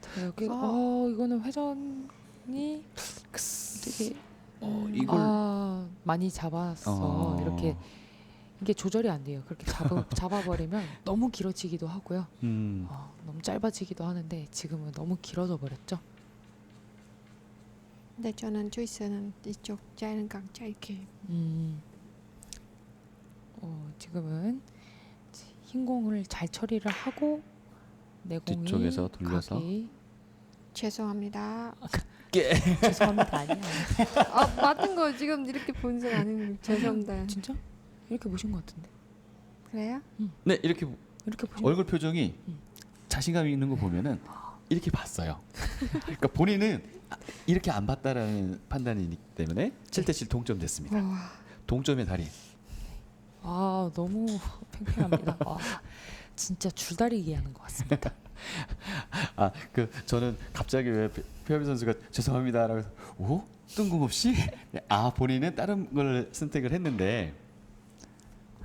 자, 여기 이거는 회전이 되게 이걸 많이 잡았어. 이렇게 이게 조절이 안 돼요. 그렇게 잡아버리면 너무 길어지기도 하고요. 너무 짧아지기도 하는데 지금은 너무 길어져 버렸죠. 근데 저는 주이스는 이쪽 짧은 짧게. 지금은 흰 공을 잘 처리를 하고 내 공이 뒤쪽에서 돌려서. 가기. 죄송합니다. 죄송합니다 아니야. 맞은 거 지금 이렇게 본 적 아니고 죄송합니다. 진짜? 이렇게 보신 것 같은데. 그래요? 네 이렇게 이렇게 보신 얼굴 표정이 자신감 있는 거 보면은 이렇게 봤어요. 그러니까 본인은 이렇게 안 봤다라는 판단이기 때문에 7대7 동점됐습니다. 와. 동점의 달인. 너무 팽팽합니다. 진짜 줄다리기 하는 것 같습니다. 저는 갑자기 왜 표현비 선수가 죄송합니다라고 해서 오? 뜬금없이 본인은 다른 걸 선택을 했는데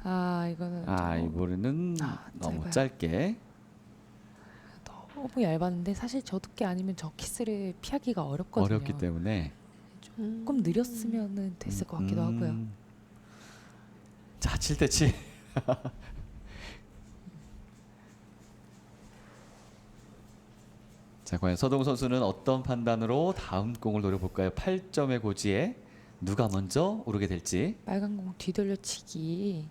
이거는 이번에는 너무 짧아요. 짧게. 너무 얇았는데 사실 저 두께 아니면 저 키스를 피하기가 어렵거든요. 어렵기 때문에 조금 느렸으면은 됐을 것 같기도 하고요. 자 7대7. 자 과연 서동우 선수는 어떤 판단으로 다음 공을 노려볼까요? 8점의 고지에 누가 먼저 오르게 될지. 빨간 공 뒤돌려치기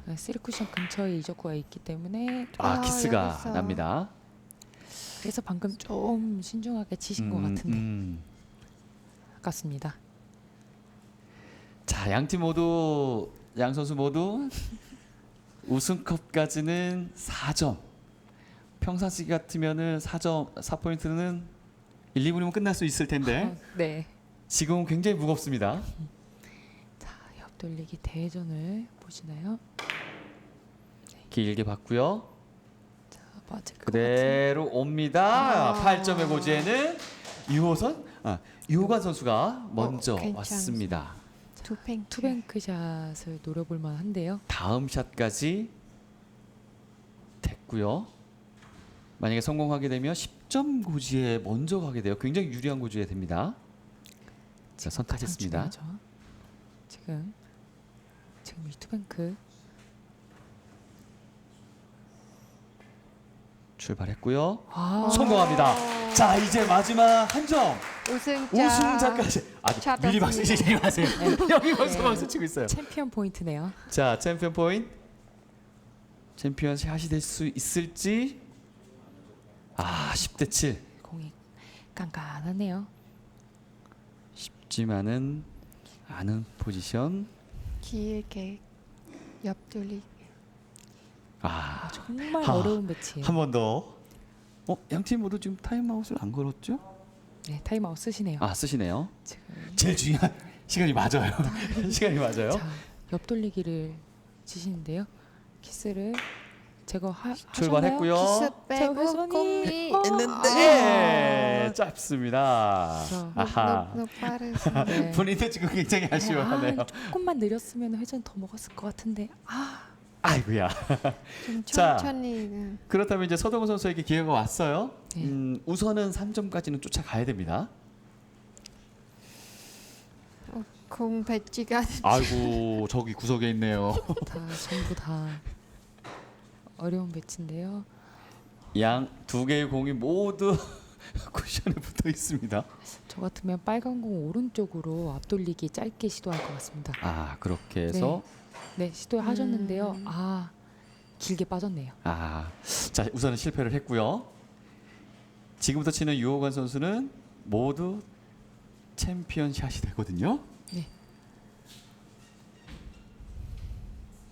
3쿠션 근처에 이적구가 있기 때문에 키스가 여기서. 납니다. 그래서 방금 좀 신중하게 치신 것 같은데 아깝습니다. 자, 양 선수 모두 우승컵까지는 4점. 평상시 같으면은 4포인트는 1, 2분이면 끝날 수 있을 텐데 네. 지금은 굉장히 무겁습니다. 자, 옆돌리기 대회전을 보시나요? 길게 봤고요. 맞을 것 그대로 옵니다. 8점의 고지에는 유호관 선수가 먼저 괜찮습니다. 왔습니다. 투뱅크 샷을 노려볼 만한데요. 다음 샷까지 됐고요. 만약에 성공하게 되면 10점 고지에 먼저 가게 돼요. 굉장히 유리한 고지에 됩니다. 자, 선택했습니다. 가장 중요하죠. 지금 이 투뱅크 출발했고요. 성공합니다. 자, 이제 마지막 한 점. 우승자까지. 미리 박수 치지 마세요. 여기 박수 치고 있어요. 챔피언 포인트네요. 자, 챔피언 포인트. 챔피언 샷이 될 수 있을지. 10대7. 공이 깐깐하네요. 쉽지만은 않은 포지션. 길게 옆돌리기. 정말 어려운 배치예요. 한 번 더. 양팀 모두 지금 타임아웃을 안 걸었죠? 네, 타임아웃 쓰시네요. 쓰시네요. 지금 제일 중요한 시간이 맞아요. 시간이 맞아요. 자, 옆돌리기를 치시는데요. 키스를 출발했고요. 키스 빼고 회전이- 공이 했는데 짧습니다. 너무 빠르시네. 네. 본인도 지금 굉장히 아쉬워하네요. 조금만 느렸으면 회전 더 먹었을 것 같은데 아이고야. 좀 자. 천천히. 그렇다면 이제 서동우 선수에게 기회가 왔어요. 네. 우선은 3점까지는 쫓아가야 됩니다. 공 배지가 아이고 저기 구석에 있네요. 전부 다 어려운 배치인데요. 양 두 개의 공이 모두 쿠션에 붙어 있습니다. 저 같으면 빨간 공 오른쪽으로 앞돌리기 짧게 시도할 것 같습니다. 그렇게 해서 네, 시도하셨는데요. 길게 빠졌네요. 자 우선은 실패를 했고요. 지금부터 치는 유호관 선수는 모두 챔피언 샷이 되거든요. 네.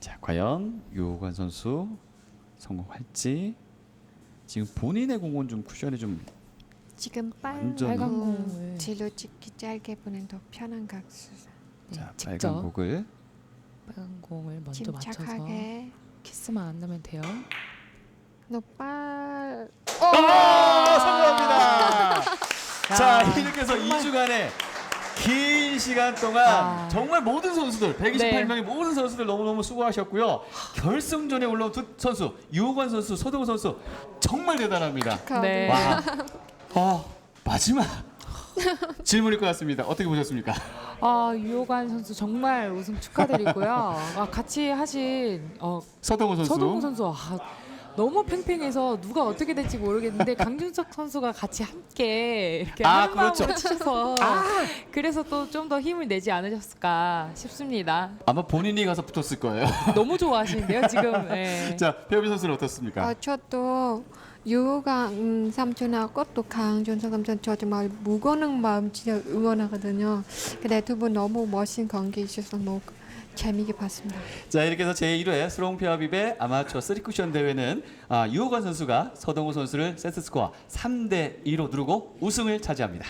자, 과연 유호관 선수 성공할지. 지금 본인의 공은 좀 쿠션이 좀 지금 완전- 빨간 빨간 공을 뒤로 찍기 짧게 보는 더 편한 각수. 자, 직접 빨간 곡을 빨간 공을 먼저 맞춰서 침착하게. 키스만 안 나면 돼요. 노빨. 성공합니다. 자, 이렇게 해서 2주간의 긴 시간 동안 아. 정말 모든 선수들 128명의 모든 선수들 너무너무 수고하셨고요. 결승전에 올라온 두 선수 유호관 선수, 서동우 선수 정말 대단합니다. 네. 와, 마지막 질문일 것 같습니다. 어떻게 보셨습니까? 유호관 선수 정말 우승 축하드리고요. 같이 하신 서동우 선수. 서동우 선수 너무 팽팽해서 누가 어떻게 될지 모르겠는데 강준석 선수가 같이 함께 이렇게 한 그렇죠. 마음으로 치셔서 그래서 또 좀 더 힘을 내지 않으셨을까 싶습니다. 아마 본인이 가서 붙었을 거예요. 너무 좋아하시는데요 지금. 네. 자, 배우비 선수는 어떻습니까? 저도 유호강 삼촌하고 또 강준석 삼촌 저 정말 무거운 마음 진짜 응원하거든요. 근데 두 분 너무 멋진 경기 있어서 너무 재미있게 봤습니다. 자, 이렇게 해서 제1회 스롱 페어비베 아마추어 3쿠션 대회는 유호관 선수가 서동우 선수를 세트 스코어 3대2로 누르고 우승을 차지합니다.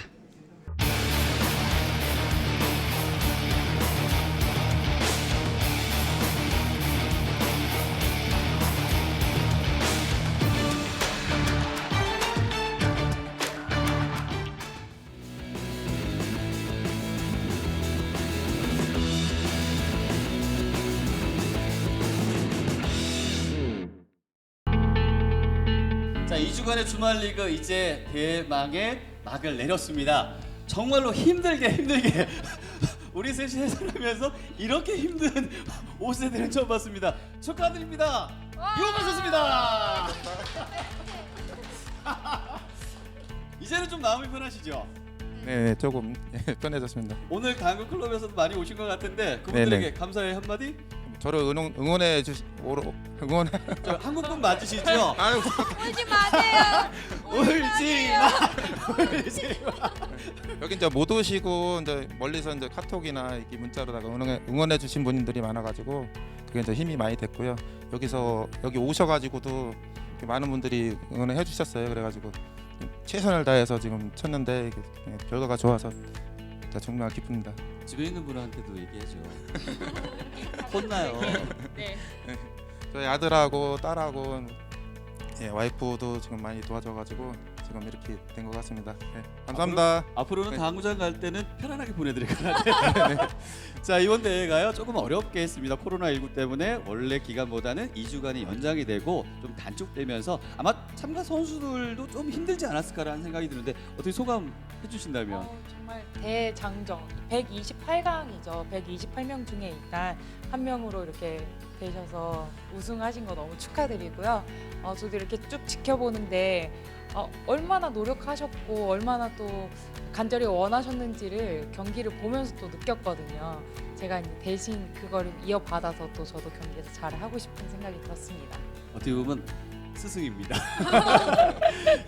자, 2주간의 주말 리그 이제 대망의 막을 내렸습니다. 정말로 힘들게 우리 셋이 해설하면서 이렇게 힘든 5세대는 처음 봤습니다. 축하드립니다. 유호관 선수입니다. 이제는 좀 마음이 편하시죠? 네, 조금 편해졌습니다. 오늘 당구 클럽에서도 많이 오신 것 같은데 그분들에게 감사의 한마디? 저를 응원해 응원해. 저 한국분 맞으시죠? 아유, 울지 마세요. 울지 마. 여기 이제 못 오시고 이제 멀리서 이제 카톡이나 이렇게 문자로다가 응원해 주신 분들이 많아가지고 그게 이제 힘이 많이 됐고요. 여기 오셔가지고도 이렇게 많은 분들이 응원을 해주셨어요. 그래가지고 최선을 다해서 지금 쳤는데 이게 결과가 좋아서 진짜 정말 기쁩니다. 집에 있는 분한테도 얘기해줘. 혼나요. 네. 저희 아들하고 딸하고 와이프도 지금 많이 도와줘가지고 지금 이렇게 된 것 같습니다. 네, 감사합니다. 앞으로는 네. 당구장 갈 때는 편안하게 보내드릴 거예요. 자, 이번 대회가요 조금 어렵게 했습니다. 코로나19 때문에 원래 기간보다는 2주간이 연장이 되고 좀 단축되면서 아마 참가 선수들도 좀 힘들지 않았을까라는 생각이 드는데 어떻게 소감 해주신다면? 정말 대장정 128강이죠. 128명 중에 일단 한 명으로 이렇게 되셔서 우승하신 거 너무 축하드리고요. 저도 이렇게 쭉 지켜보는데 얼마나 노력하셨고 얼마나 또 간절히 원하셨는지를 경기를 보면서 또 느꼈거든요. 제가 이제 대신 그거를 이어받아서 또 저도 경기에서 잘 하고 싶은 생각이 들었습니다. 어떻게 보면 스승입니다.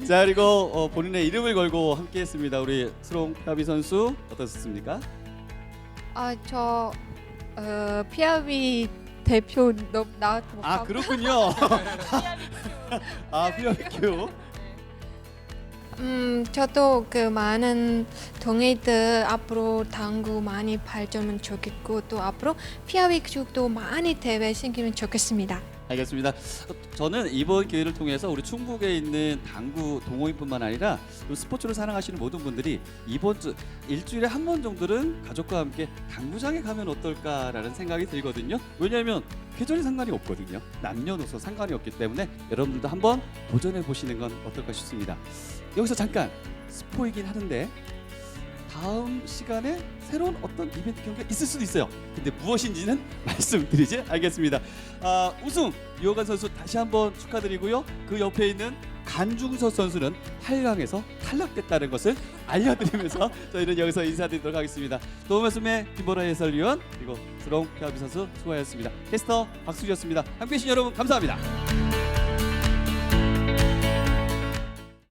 자, 그리고 본인의 이름을 걸고 함께했습니다. 우리 스롱 페어비 선수 어떠셨습니까? 저 피아비 대표 나왔고 그렇군요. 피어비큐. 저도 그 많은 동해들 앞으로 당구 많이 발전하면 좋겠고 또 앞으로 피아비 쪽도 많이 대회 생기면 좋겠습니다. 알겠습니다. 저는 이번 기회를 통해서 우리 충북에 있는 당구 동호인뿐만 아니라 스포츠를 사랑하시는 모든 분들이 이번 주 일주일에 한 번 정도는 가족과 함께 당구장에 가면 어떨까라는 생각이 들거든요. 왜냐하면 계절이 상관이 없거든요. 남녀노소 상관이 없기 때문에 여러분들도 한번 도전해 보시는 건 어떨까 싶습니다. 여기서 잠깐 스포이긴 하는데 다음 시간에 새로운 어떤 이벤트 경기가 있을 수도 있어요. 근데 무엇인지는 말씀드리지 않겠습니다. 우승 유호관 선수 다시 한번 축하드리고요. 그 옆에 있는 간중석 선수는 8강에서 탈락됐다는 것을 알려드리면서 저희는 여기서 인사드리도록 하겠습니다. 도움 말씀에 김보라 해설위원 그리고 스롱 페어비 선수 수고하셨습니다. 캐스터 박수지였습니다. 함께해 주신 여러분 감사합니다.